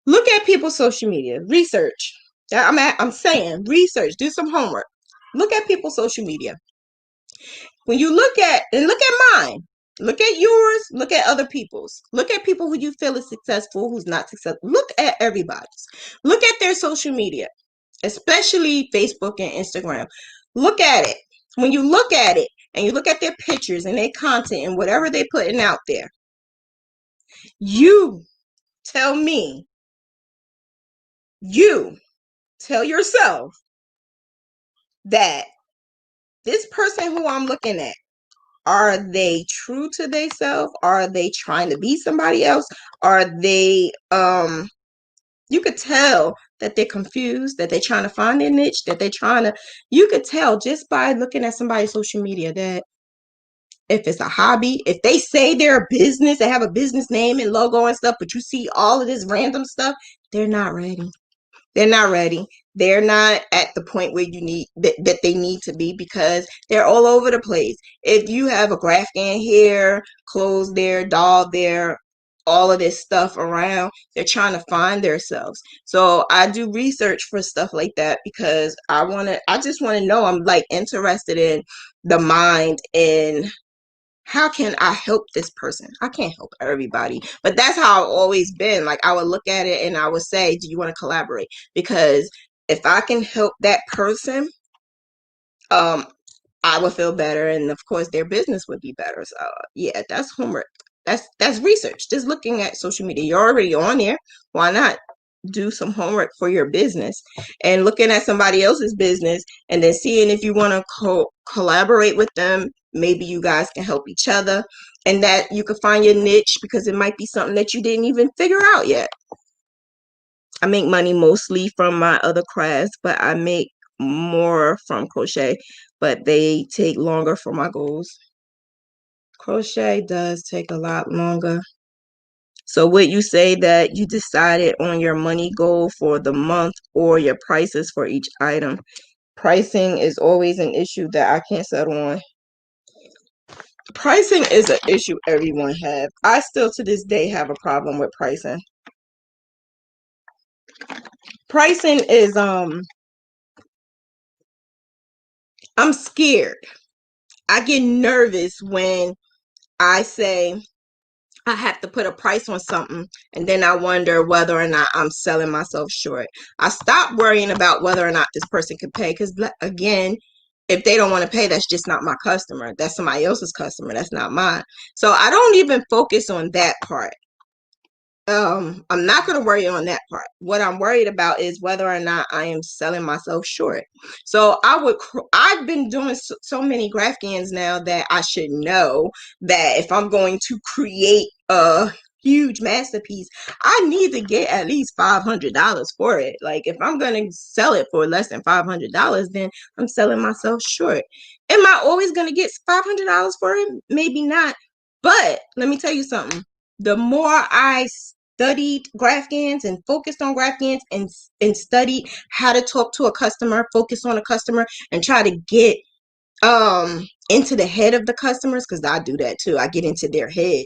Look at people's social media. Research. I'm saying research. Do some homework. Look at people's social media. When you look at mine, look at yours, look at other people's. Look at people who you feel is successful, who's not successful. Look at everybody's. Look at their social media, especially Facebook and Instagram. Look at it. When you look at it and you look at their pictures and their content and whatever they're putting out there, you tell me, you tell yourself that this person who I'm looking at, are they true to themselves? Are they trying to be somebody else? Are they you could tell that they're confused, that they're trying to find their niche, you could tell just by looking at somebody's social media that if it's a hobby, if they say they're a business, they have a business name and logo and stuff, but you see all of this random stuff, they're not ready. They're not ready. They're not at the point where you need that they need to be, because they're all over the place. If you have a Graphghan here, clothes there, doll there, all of this stuff around, they're trying to find themselves. So I do research for stuff like that because I just want to know. I'm like interested in the mind and how can I help this person? I can't help everybody, but that's how I've always been. Like, I would look at it and I would say, do you want to collaborate? Because if I can help that person, I would feel better, and of course their business would be better. So yeah, that's homework. That's research. Just looking at social media. You're already on there. Why not do some homework for your business and looking at somebody else's business and then seeing if you want to collaborate with them? Maybe you guys can help each other and that you can find your niche, because it might be something that you didn't even figure out yet. I make money mostly from my other crafts, but I make more from crochet, but they take longer for my goals. Crochet does take a lot longer. So would you say that you decided on your money goal for the month or your prices for each item? Pricing is always an issue that I can't settle on. Pricing is an issue everyone has. I still to this day have a problem with pricing. Pricing is I'm scared. I get nervous when I say I have to put a price on something, and then I wonder whether or not I'm selling myself short. I stop worrying about whether or not this person can pay, because again, if they don't want to pay, that's just not my customer. That's somebody else's customer. That's not mine. So I don't even focus on that part. I'm not going to worry on that part. What I'm worried about is whether or not I am selling myself short. So I've been doing so many Graphghans now that I should know that if I'm going to create a huge masterpiece, I need to get at least $500 for it. Like if I'm going to sell it for less than $500, then I'm selling myself short. Am I always going to get $500 for it? Maybe not. But let me tell you something. The more I studied Graphghans and focused on Graphghans and studied how to talk to a customer, focus on a customer, and try to get into the head of the customers, because I do that too. I get into their head.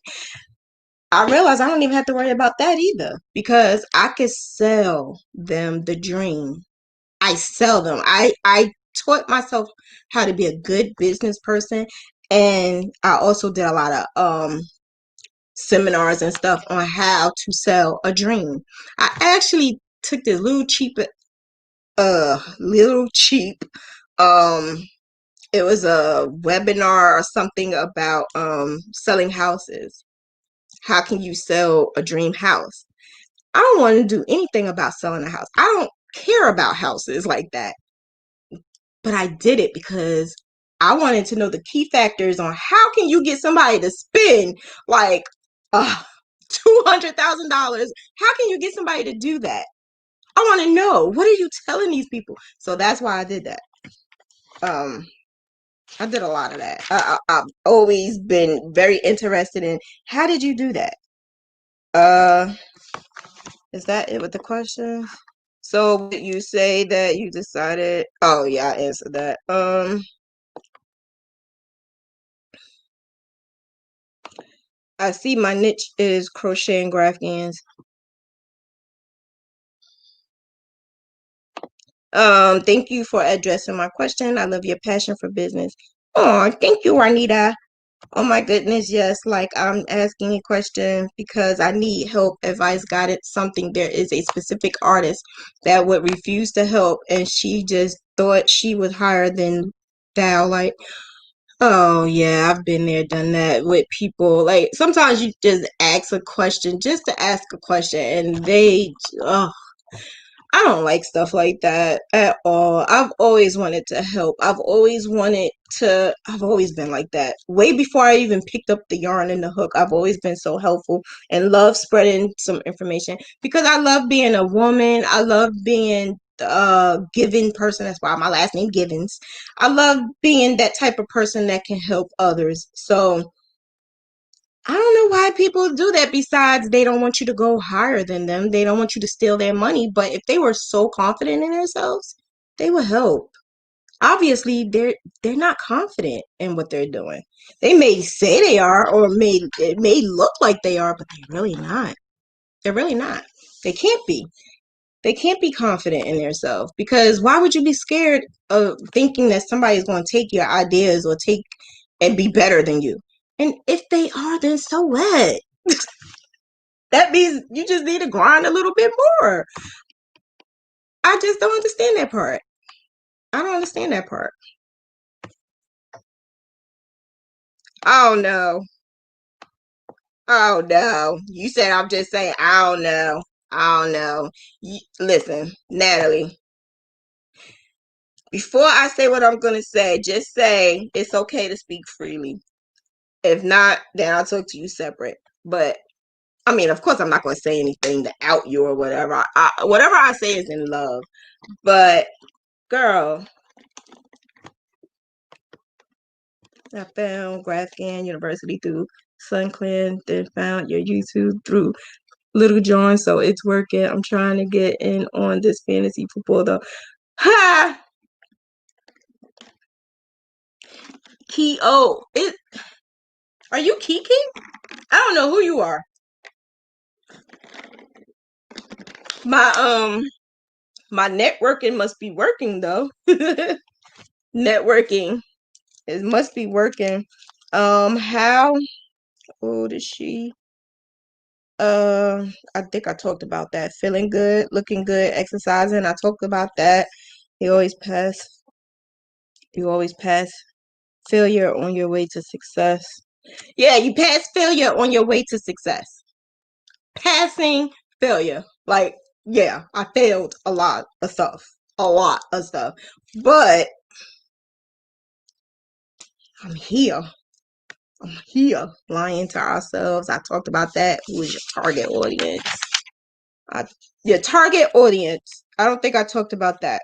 I realize I don't even have to worry about that either, because I could sell them the dream. I sell them. I taught myself how to be a good business person, and I also did a lot of seminars and stuff on how to sell a dream. I actually took this little cheap it was a webinar or something about selling houses. How can you sell a dream house? I don't want to do anything about selling a house. I don't care about houses like that. But I did it because I wanted to know the key factors on how can you get somebody to spend like $200,000. How can you get somebody to do that? I want to know, what are you telling these people? So that's why I did that. I did a lot of that. I've always been very interested in, how did you do that? Is that it with the questions? So you say that you decided, oh yeah, I answered that. I see my niche is crochet and Graphghans. Thank you for addressing my question. I love your passion for business. Oh, thank you, Juanita. Oh my goodness, yes. Like I'm asking a question because I need help, advice, guidance, something. There is a specific artist that would refuse to help, and she just thought she was higher than thou. Like, oh yeah, I've been there, done that with people. Like sometimes you just ask a question just to ask a question, and oh, I don't like stuff like that at all. I've always wanted to help. I've always been like that. Way before I even picked up the yarn and the hook, I've always been so helpful and love spreading some information because I love being a woman. I love being a giving person. That's why my last name Givens. I love being that type of person that can help others. So I don't know why people do that, besides they don't want you to go higher than them. They don't want you to steal their money. But if they were so confident in themselves, they would help. Obviously, they're not confident in what they're doing. They may say they are, or it may look like they are, but they're really not. They're really not. They can't be. They can't be confident in themselves, because why would you be scared of thinking that somebody's going to take your ideas or take and be better than you? And if they are, then so what? That means you just need to grind a little bit more. I just don't understand that part. I don't understand that part. Oh no. Oh no. You said I'm just saying, I don't know. I don't know. Listen, Natalie, before I say what I'm going to say, just say it's okay to speak freely. If not, then I'll talk to you separate. But I mean, of course, I'm not going to say anything to out you or whatever. Whatever I say is in love. But girl, I found Graphghan University through SunClan, then found your YouTube through Little John, so it's working. I'm trying to get in on this fantasy football though. Ha! Are you Kiki? I don't know who you are. My my networking must be working though. Networking. It must be working. How old is she? I think I talked about that. Feeling good, looking good, exercising. I talked about that. You always pass. You always pass failure on your way to success. Yeah, you pass failure on your way to success. passing failure. Like, yeah, I failed a lot of stuff. A lot of stuff. But I'm here. I'm here. Lying to ourselves. I talked about that. Who is your target audience? Your target audience. I don't think I talked about that.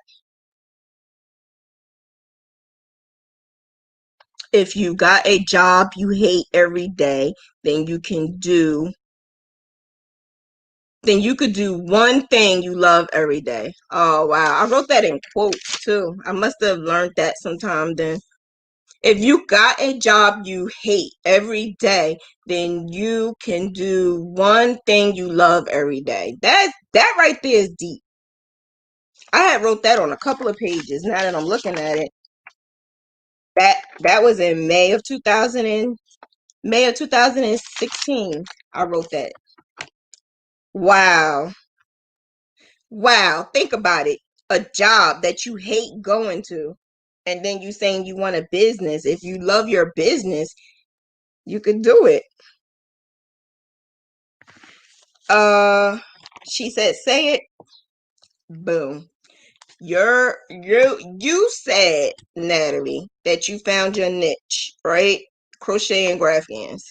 If you got a job you hate every day, then you could do one thing you love every day. Oh wow. I wrote that in quotes too. I must have learned that sometime then. If you got a job you hate every day, then you can do one thing you love every day. That right there is deep. I had wrote that on a couple of pages. Now that I'm looking at it, that was in May of 2016. I wrote that. Wow. Wow. Think about it. A job that you hate going to, and then you saying you want a business. If you love your business, you could do it. She said, say it. Boom. You said, Natalie, that you found your niche, right? Crochet and Graphghans.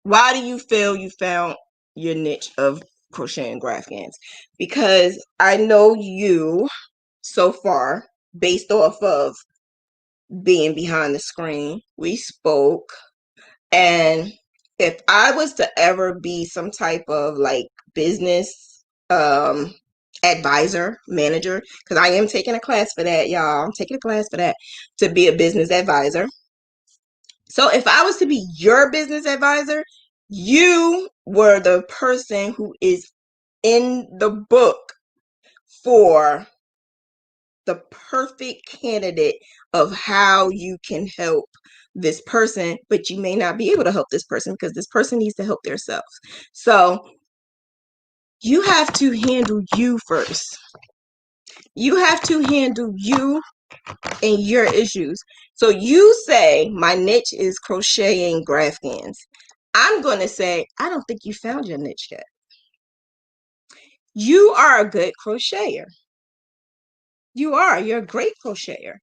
Why do you feel you found your niche of crochet and Graphghans? Because I know you so far, based off of being behind the screen. We spoke, and if I was to ever be some type of like business advisor, manager, because I am taking a class for that, y'all. I'm taking a class for that, to be a business advisor. So if I was to be your business advisor, you were the person who is in the book for the perfect candidate of how you can help this person, but you may not be able to help this person because this person needs to help themselves. So you have to handle you first. You have to handle you and your issues. So you say, my niche is crocheting Graphghans. I'm going to say, I don't think you found your niche yet. You are a good crocheter. You're a great crocheter.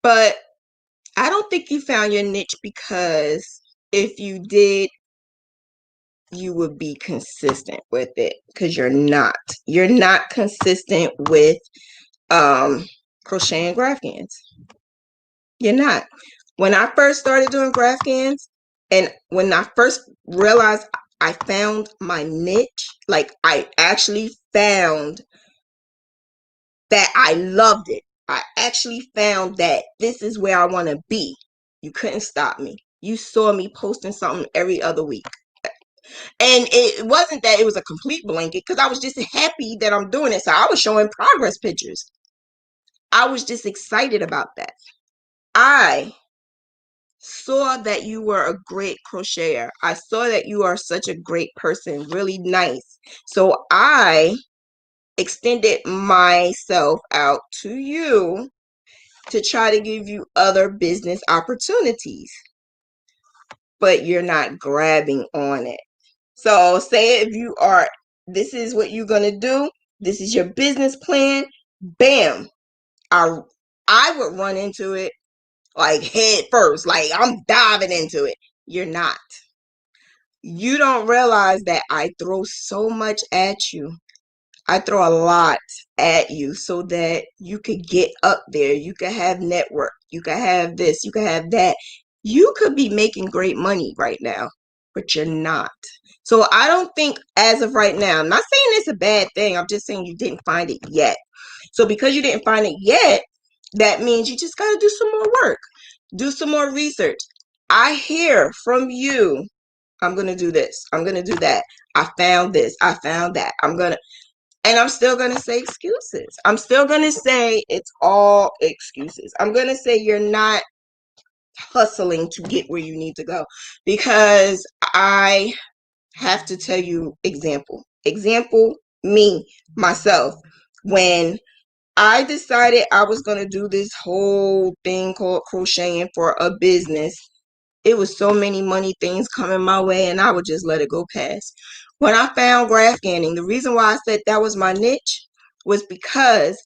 But I don't think you found your niche, because if you did, you would be consistent with it, because you're not. You're not consistent with crocheting Graphghans. You're not. When I first started doing Graphghans, and when I first realized I found my niche, like I actually found that I loved it. I actually found that this is where I want to be. You couldn't stop me. You saw me posting something every other week. And it wasn't that it was a complete blanket, because I was just happy that I'm doing it. So I was showing progress pictures. I was just excited about that. I saw that you were a great crocheter. I saw that you are such a great person, really nice. So I extended myself out to you to try to give you other business opportunities, but you're not grabbing on it. So say if you are, this is what you're going to do. This is your business plan. Bam. I would run into it like head first. Like I'm diving into it. You're not. You don't realize that I throw so much at you. I throw a lot at you so that you could get up there. You could have network. You could have this. You could have that. You could be making great money right now, but you're not. So I don't think, as of right now, I'm not saying it's a bad thing. I'm just saying you didn't find it yet. So because you didn't find it yet, that means you just got to do some more work. Do some more research. I hear from you, I'm going to do this. I'm going to do that. I found this. I found that. And I'm still going to say excuses. I'm still going to say it's all excuses. I'm going to say you're not hustling to get where you need to go, because I have to tell you example, me, myself, when I decided I was going to do this whole thing called crocheting for a business, it was so many money things coming my way, and I would just let it go past. When I found Graphghaning, the reason why I said that was my niche was because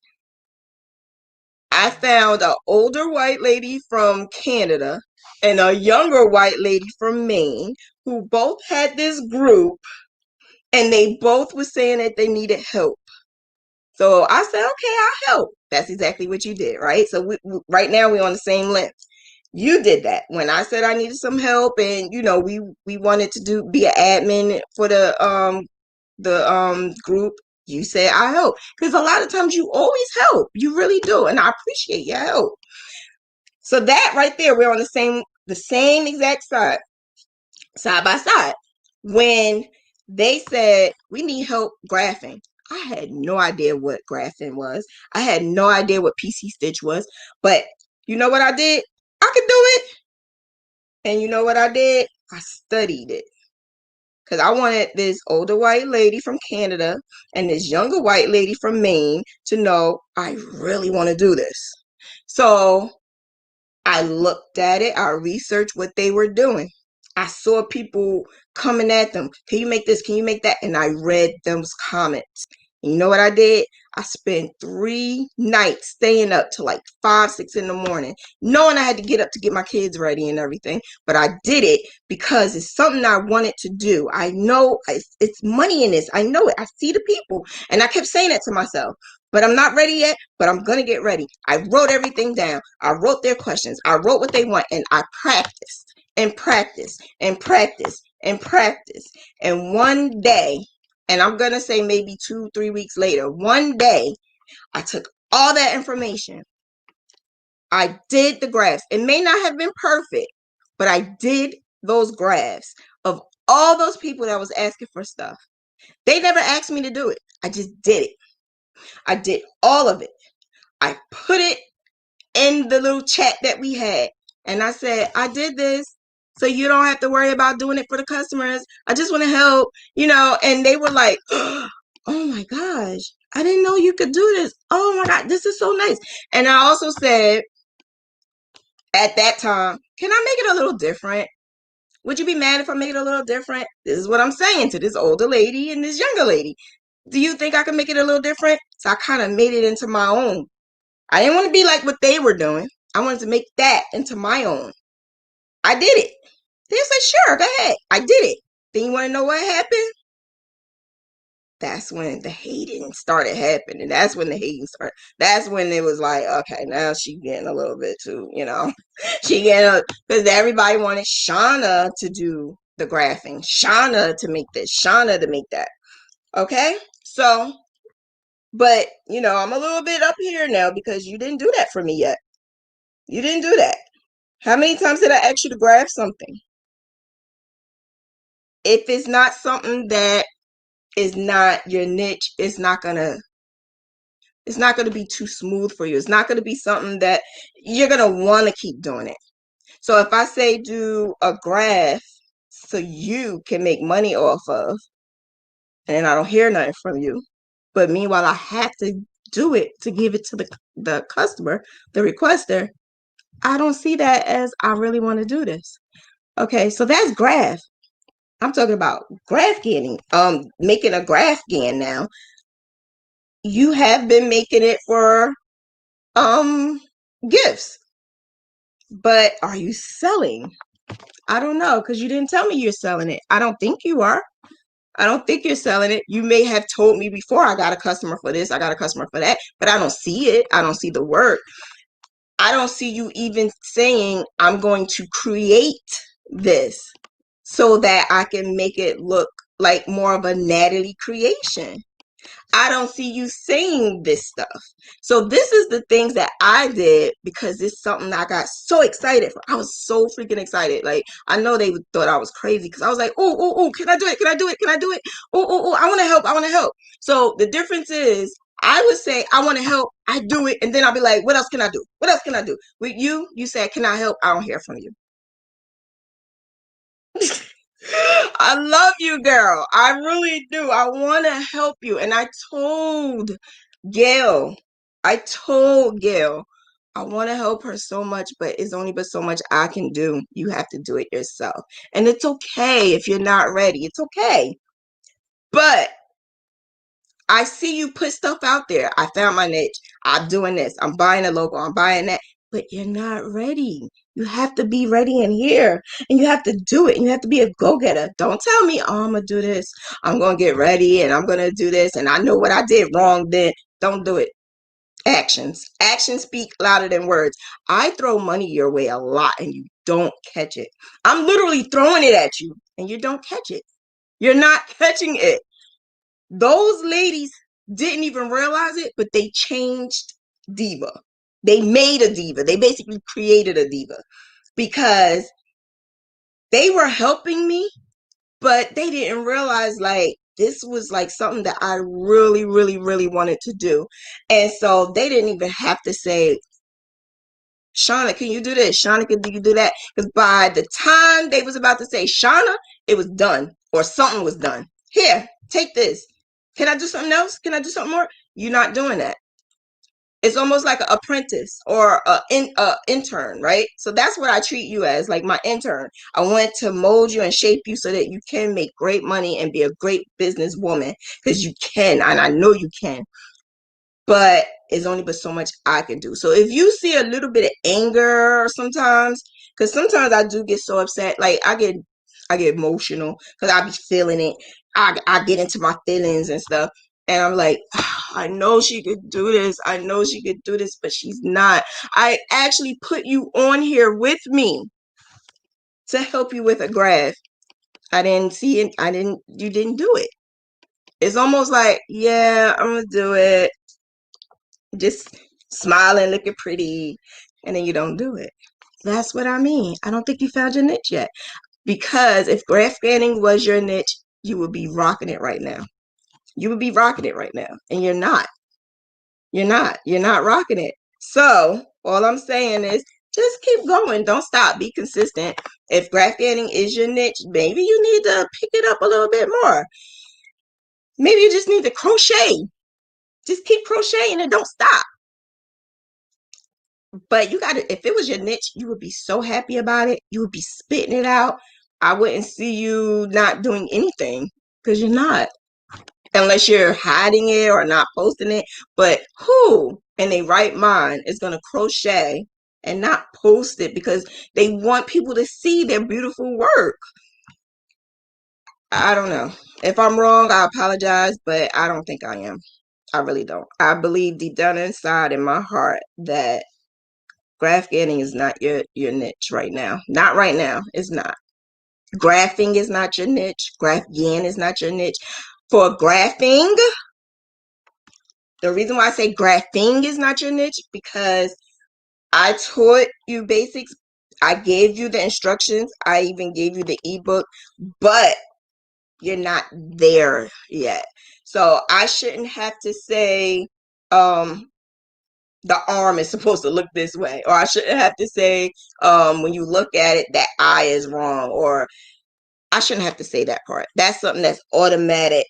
I found an older white lady from Canada and a younger white lady from Maine who both had this group, and they both were saying that they needed help. So I said, okay, I'll help. That's exactly what you did, right? So right now we're on the same length. You did that when I said I needed some help, and we wanted to be an admin for the group. You said I help, because a lot of times you always help. You really do, and I appreciate your help. So that right there, we're on the same exact side by side. When they said we need help graphing, I had no idea what graphing was. I had no idea what PC Stitch was. But you know what I did? I could do it. And you know what I did? I studied it. Because I wanted this older white lady from Canada and this younger white lady from Maine to know I really want to do this. So I looked at it. I researched what they were doing. I saw people coming at them. Can you make this? Can you make that? And I read those comments. And you know what I did? I spent 3 nights staying up till like 5, 6 in the morning, knowing I had to get up to get my kids ready and everything. But I did it because it's something I wanted to do. I know it's money in this. I know it. I see the people. And I kept saying it to myself. But I'm not ready yet, but I'm going to get ready. I wrote everything down. I wrote their questions. I wrote what they want, and I practiced and practiced and practiced and practiced. And one day, and I'm going to say maybe 2, 3 weeks later, one day, I took all that information. I did the graphs. It may not have been perfect, but I did those graphs of all those people that was asking for stuff. They never asked me to do it. I just did it. I did all of it. I put it in the little chat that we had. And I said, I did this so you don't have to worry about doing it for the customers. I just want to help, and they were like, oh my gosh, I didn't know you could do this. Oh my God, this is so nice. And I also said at that time, can I make it a little different? Would you be mad if I made it a little different? This is what I'm saying to this older lady and this younger lady. Do you think I can make it a little different? So I kind of made it into my own. I didn't want to be like what they were doing. I wanted to make that into my own. I did it. They said, sure, go ahead. I did it. Then you want to know what happened? That's when the hating started happening. That's when the hating started. That's when it was like, okay, now she getting a little bit too, she getting, because everybody wanted Shanna to do the graphing, Shanna to make this, Shanna to make that. Okay, so, but I'm a little bit up here now because you didn't do that for me yet. You didn't do that. How many times did I ask you to graph something? If it's not something that is not your niche, it's not gonna be too smooth for you. It's not gonna be something that you're gonna want to keep doing it. So if I say do a graph so you can make money off of, and I don't hear nothing from you, but meanwhile I have to do it to give it to the customer, the requester, I don't see that as I really want to do this. Okay, so that's graph. I'm talking about Graphghaning, making a Graphghan now. You have been making it for gifts, but are you selling? I don't know, because you didn't tell me you're selling it. I don't think you are. I don't think you're selling it. You may have told me before, I got a customer for this, I got a customer for that, but I don't see it. I don't see the work. I don't see you even saying, I'm going to create this so that I can make it look like more of a Natalie creation. I don't see you saying this stuff. So this is the things that I did because it's something I got so excited for. I was so freaking excited. Like, I know they thought I was crazy because I was like, oh, can I do it? Can I do it? Can I do it? Oh, I want to help. I want to help. So the difference is I would say, I want to help. I do it. And then I'll be like, what else can I do? What else can I do? With you said, can I help? I don't hear from you. I love you, girl. I really do. I want to help you. And I told Gail, I want to help her so much, but it's only but so much I can do. You have to do it yourself. And it's okay if you're not ready. It's okay. But I see you put stuff out there. I found my niche. I'm doing this. I'm buying a logo. I'm buying that. But you're not ready. You have to be ready in here. And you have to do it. And you have to be a go-getter. Don't tell me, oh, I'm going to do this. I'm going to get ready and I'm going to do this. And I know what I did wrong then. Don't do it. Actions. Actions speak louder than words. I throw money your way a lot and you don't catch it. I'm literally throwing it at you and you don't catch it. You're not catching it. Those ladies didn't even realize it, but they changed Diva. They made a diva. They basically created a diva because they were helping me, but they didn't realize like this was like something that I really, really, really wanted to do. And so they didn't even have to say, Shauna, can you do this? Shauna, can you do that? Because by the time they was about to say Shauna, it was done or something was done. Here, take this. Can I do something else? Can I do something more? You're not doing that. It's almost like an apprentice or an intern, right? So that's what I treat you as, like my intern. I want to mold you and shape you so that you can make great money and be a great businesswoman because you can, and I know you can. But it's only but so much I can do. So if you see a little bit of anger sometimes, because sometimes I do get so upset, like I get emotional because I be feeling it. I get into my feelings and stuff. And I'm like, I know she could do this. I know she could do this, but she's not. I actually put you on here with me to help you with a graph. I didn't see it. You didn't do it. It's almost like, yeah, I'm going to do it. Just smiling, looking pretty, and then you don't do it. That's what I mean. I don't think you found your niche yet. Because if graphghanning was your niche, you would be rocking it right now. You would be rocking it right now. And you're not. You're not. You're not rocking it. So all I'm saying is just keep going. Don't stop. Be consistent. If graphghanning is your niche, maybe you need to pick it up a little bit more. Maybe you just need to crochet. Just keep crocheting and don't stop. But you got to, if it was your niche, you would be so happy about it. You would be spitting it out. I wouldn't see you not doing anything because you're not, unless you're hiding it or not posting it. But who in their right mind is going to crochet and not post it because they want people to see their beautiful work? I don't know. If I'm wrong, I apologize, but I don't think I am. I really don't. I believe deep down inside in my heart that graphghanning is not your niche right now. Not right now. It's not. Graphing is not your niche. Graphghan is not your niche. For graphing, the reason why I say graphing is not your niche because I taught you basics. I gave you the instructions. I even gave you the ebook, but you're not there yet. So I shouldn't have to say, the arm is supposed to look this way, or I shouldn't have to say, when you look at it, that eye is wrong, or I shouldn't have to say that part. That's something that's automatic.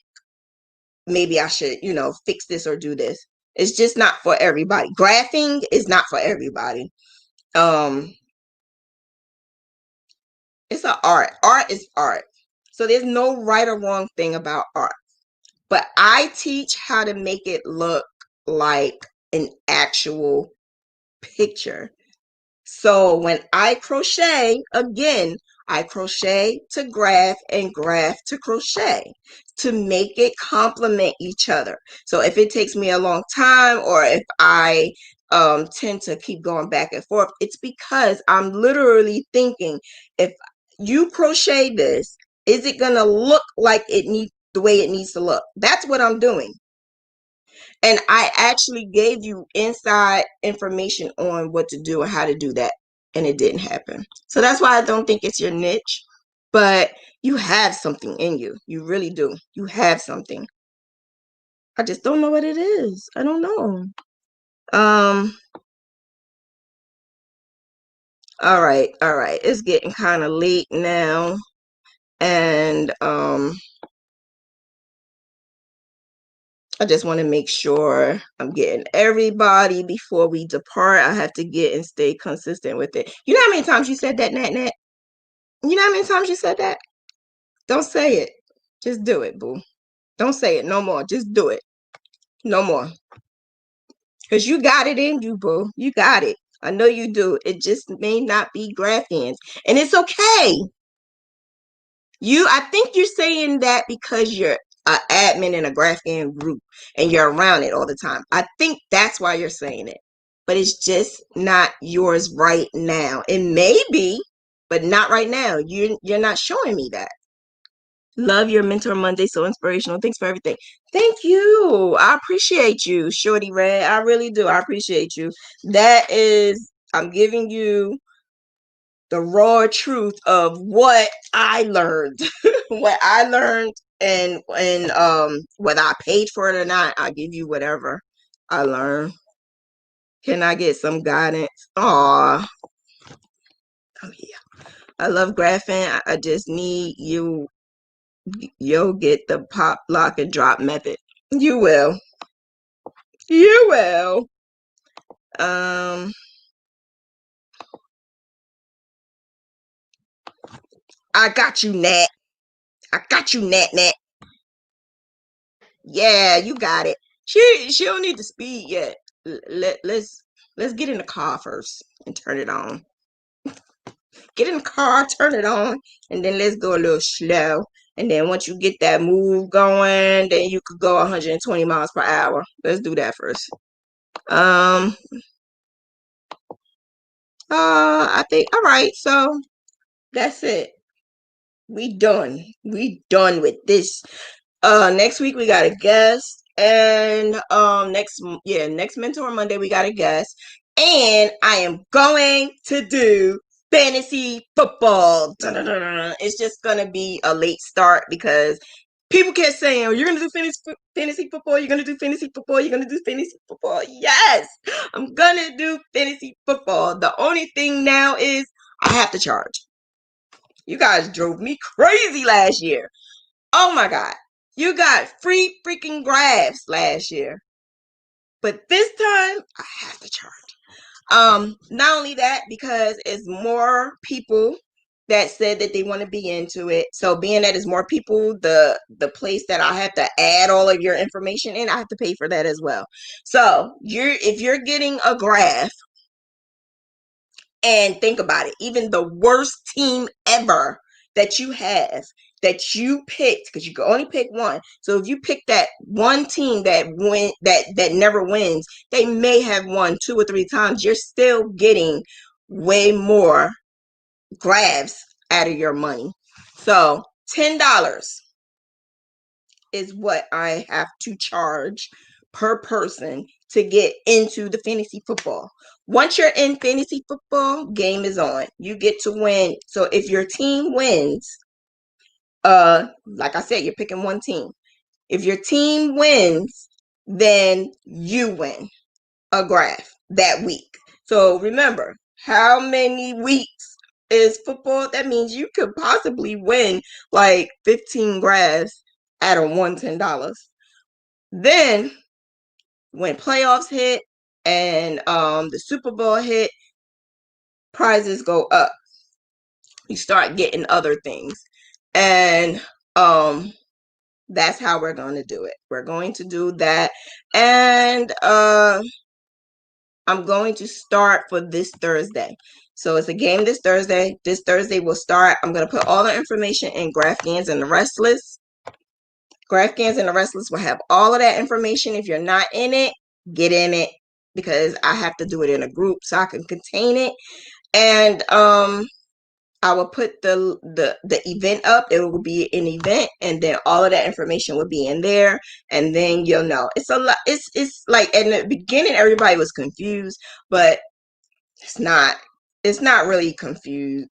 Maybe I should, fix this or do this. It's just not for everybody. Graphing is not for everybody. It's an art. Art is art. So there's no right or wrong thing about art. But I teach how to make it look like an actual picture. So when I crochet, again, I crochet to graph and graph to crochet to make it complement each other. So if it takes me a long time or if I tend to keep going back and forth, it's because I'm literally thinking, if you crochet this, is it going to look like it needs the way it needs to look? That's what I'm doing. And I actually gave you inside information on what to do and how to do that. And it didn't happen. So that's why I don't think it's your niche. But you have something in you. You really do. You have something. I just don't know what it is. I don't know. All right. It's getting kind of late now. And I just want to make sure I'm getting everybody before we depart. I have to get and stay consistent with it. You know how many times you said that, Nat Nat? You know how many times you said that? Don't say it. Just do it, boo. Don't say it no more. Just do it. No more. Because you got it in you, boo. You got it. I know you do. It just may not be Graphghans. And it's okay. I think you're saying that because you're an admin in a Graphghan group and you're around it all the time. I think that's why you're saying it. But it's just not yours right now. It may be, but not right now. You're not showing me that. Love your Mentor Monday, so inspirational. Thanks for everything. Thank you. I appreciate you, Shorty Red. I really do. I appreciate you. I'm giving you the raw truth of what I learned. What I learned, and whether I paid for it or not, I give you whatever I learned. Can I get some guidance? Aw. Oh yeah. I love graphing. I just need you. You'll get the pop, lock, and drop method. You will. You will. I got you, Nat. I got you, Nat Nat. Yeah, you got it. She don't need the speed yet. Let's get in the car first and turn it on. Get in the car, turn it on, and then let's go a little slow. And then once you get that move going, then you could go 120 miles per hour. Let's do that first. I think, all right, so that's it. We done. We done with this. Next week we got a guest, and next Mentor Monday we got a guest, and I am going to do fantasy football. Dun-dun-dun-dun. It's just gonna be a late start because people kept saying, "Oh, you're gonna do fantasy football. You're gonna do fantasy football. You're gonna do fantasy football." Yes, I'm gonna do fantasy football. The only thing now is I have to charge. You guys drove me crazy last year. Oh my God. You got free freaking graphs last year. But this time I have to charge. Not only that, because it's more people that said that they want to be into it. So being that it's more people, the place that I have to add all of your information in, I have to pay for that as well. So if you're getting a graph, and think about it, even the worst team ever that you have, that you picked, because you can only pick one. So if you pick that one team that never wins, they may have won 2 or 3 times. You're still getting way more grabs out of your money. So $10 is what I have to charge per person to get into the fantasy football. Once you're in fantasy football, game is on. You get to win. So if your team wins, like I said, you're picking one team. If your team wins, then you win a graph that week. So remember, how many weeks is football? That means you could possibly win like 15 graphs at a $110. Then when playoffs hit and the Super Bowl hit, prizes go up. You start getting other things. And that's how we're going to do it. We're going to do that. And I'm going to start for this Thursday. So it's a game this Thursday. This Thursday will start. I'm going to put all the information in Graphghans and the Restless. Graphghans and the Restless will have all of that information. If you're not in it, get in it, because I have to do it in a group so I can contain it. And I will put the event up. It will be an event, and then all of that information will be in there, and then you'll know. It's a lot. It's like in the beginning everybody was confused, but it's not really confusing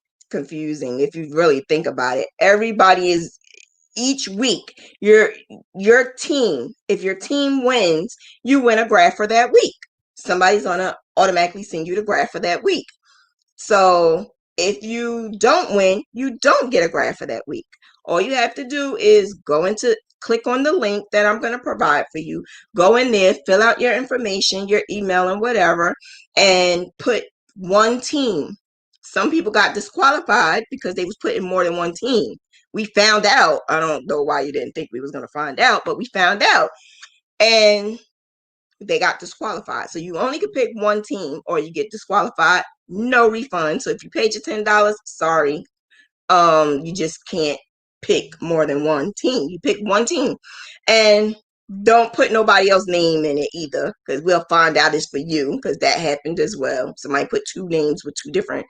if you really think about it. Everybody is, each week, your team, if your team wins, you win a graph for that week. Somebody's gonna automatically send you the graph for that week. So if you don't win, you don't get a graph for that week. All you have to do is go into click on the link that I'm going to provide for you. Go in there, fill out your information, your email and whatever, and put one team. Some people got disqualified because they was putting more than one team. We found out. I don't know why you didn't think we was going to find out, but we found out. And they got disqualified. So you only can pick one team or you get disqualified. No refund. So if you paid your $10, sorry. You just can't pick more than one team. You pick one team. And don't put nobody else's name in it either, because we'll find out it's for you, because that happened as well. Somebody put two names with two different.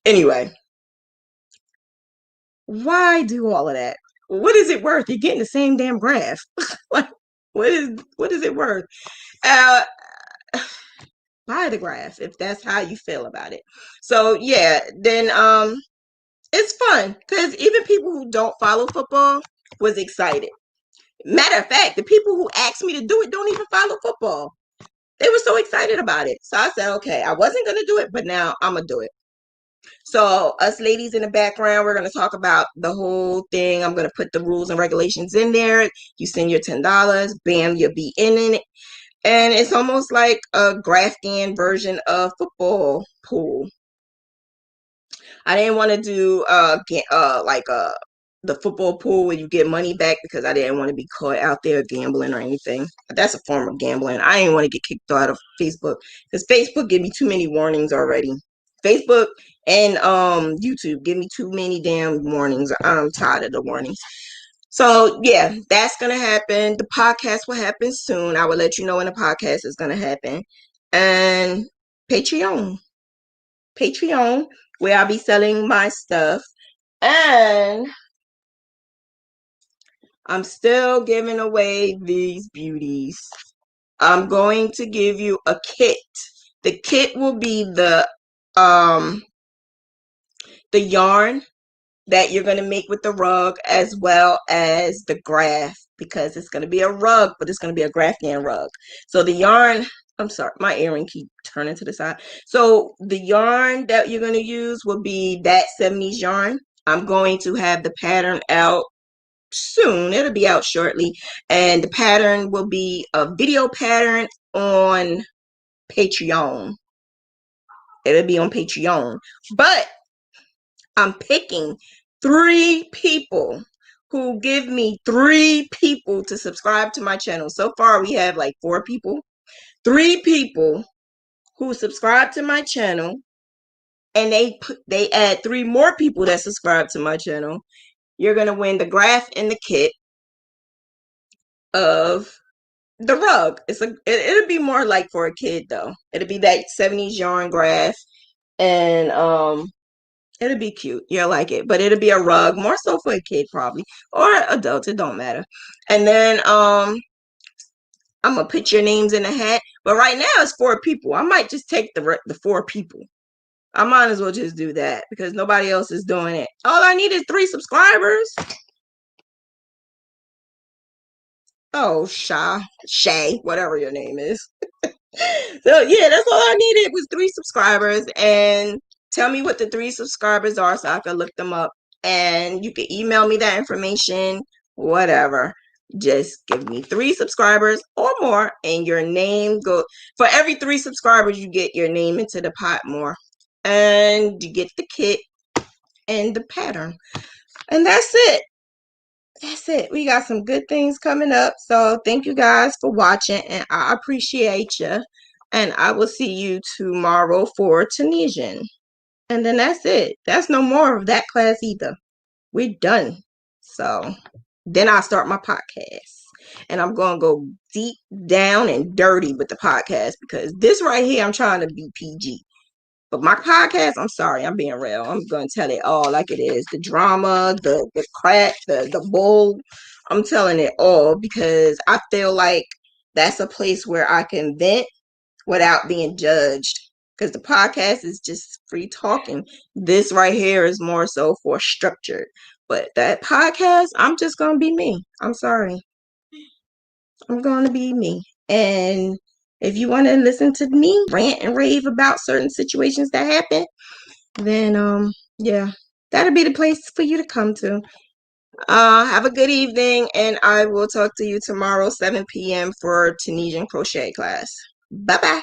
Anyway, why do all of that? What is it worth? You're getting the same damn graph. Like, what is it worth? Buy the graph if that's how you feel about it. So yeah, then it's fun because even people who don't follow football was excited. Matter of fact, the people who asked me to do it don't even follow football. They were so excited about it. So I said, okay, I wasn't going to do it, but now I'm going to do it. So us ladies in the background, we're going to talk about the whole thing. I'm going to put the rules and regulations in there. You send your $10, bam, you'll be in it. And it's almost like a Graphghan version of football pool. I didn't want to do the football pool where you get money back because I didn't want to be caught out there gambling or anything. That's a form of gambling. I didn't want to get kicked out of Facebook because Facebook give me too many warnings already. Facebook and YouTube give me too many damn warnings. I'm tired of the warnings. So yeah, that's gonna happen. The podcast will happen soon. I will let you know when the podcast is gonna happen. And Patreon, where I'll be selling my stuff. And I'm still giving away these beauties. I'm going to give you a kit. The kit will be the yarn that you're going to make with the rug, as well as the graph, because it's going to be a rug, but it's going to be a Graphghan rug. So the yarn, I'm sorry, my earring keep turning to the side. So the yarn that you're going to use will be that 70s yarn. I'm going to have the pattern out soon. It'll be out shortly. And the pattern will be a video pattern on Patreon. It'll be on Patreon. But I'm picking 3 people who give me 3 people to subscribe to my channel. So far, we have like 4 people. 3 people who subscribe to my channel, and they add 3 more people that subscribe to my channel. You're gonna win the graph and the kit of the rug. It'll be more like for a kid though. It'll be that 70s yarn graph, and it'll be cute. You'll like it, but it'll be a rug, more so for a kid probably, or adults. It don't matter. And then I'm gonna put your names in a hat. But right now it's 4 people. I might just take the 4 people. I might as well just do that because nobody else is doing it. All I need is 3 subscribers. Oh, Shay, whatever your name is. So yeah, that's all I needed was 3 subscribers. And tell me what the 3 subscribers are so I can look them up. And you can email me that information, whatever. Just give me 3 subscribers or more, and your name go for every 3 subscribers. You get your name into the pot more, and you get the kit and the pattern, and that's it. That's it. We got some good things coming up. So thank you guys for watching, and I appreciate you. And I will see you tomorrow for Tunisian. And then that's it. That's no more of that class either. We're done. So then I'll start my podcast. And I'm going to go deep down and dirty with the podcast, because this right here, I'm trying to be PG. But my podcast, I'm sorry, I'm being real. I'm going to tell it all like it is. The drama, the crack, the bull. I'm telling it all because I feel like that's a place where I can vent without being judged. Because the podcast is just free talking. This right here is more so for structured. But that podcast, I'm just going to be me. I'm sorry. I'm going to be me. And if you want to listen to me rant and rave about certain situations that happen, then yeah, that'll be the place for you to come to. Have a good evening, and I will talk to you tomorrow, 7 p.m. for Tunisian crochet class. Bye bye.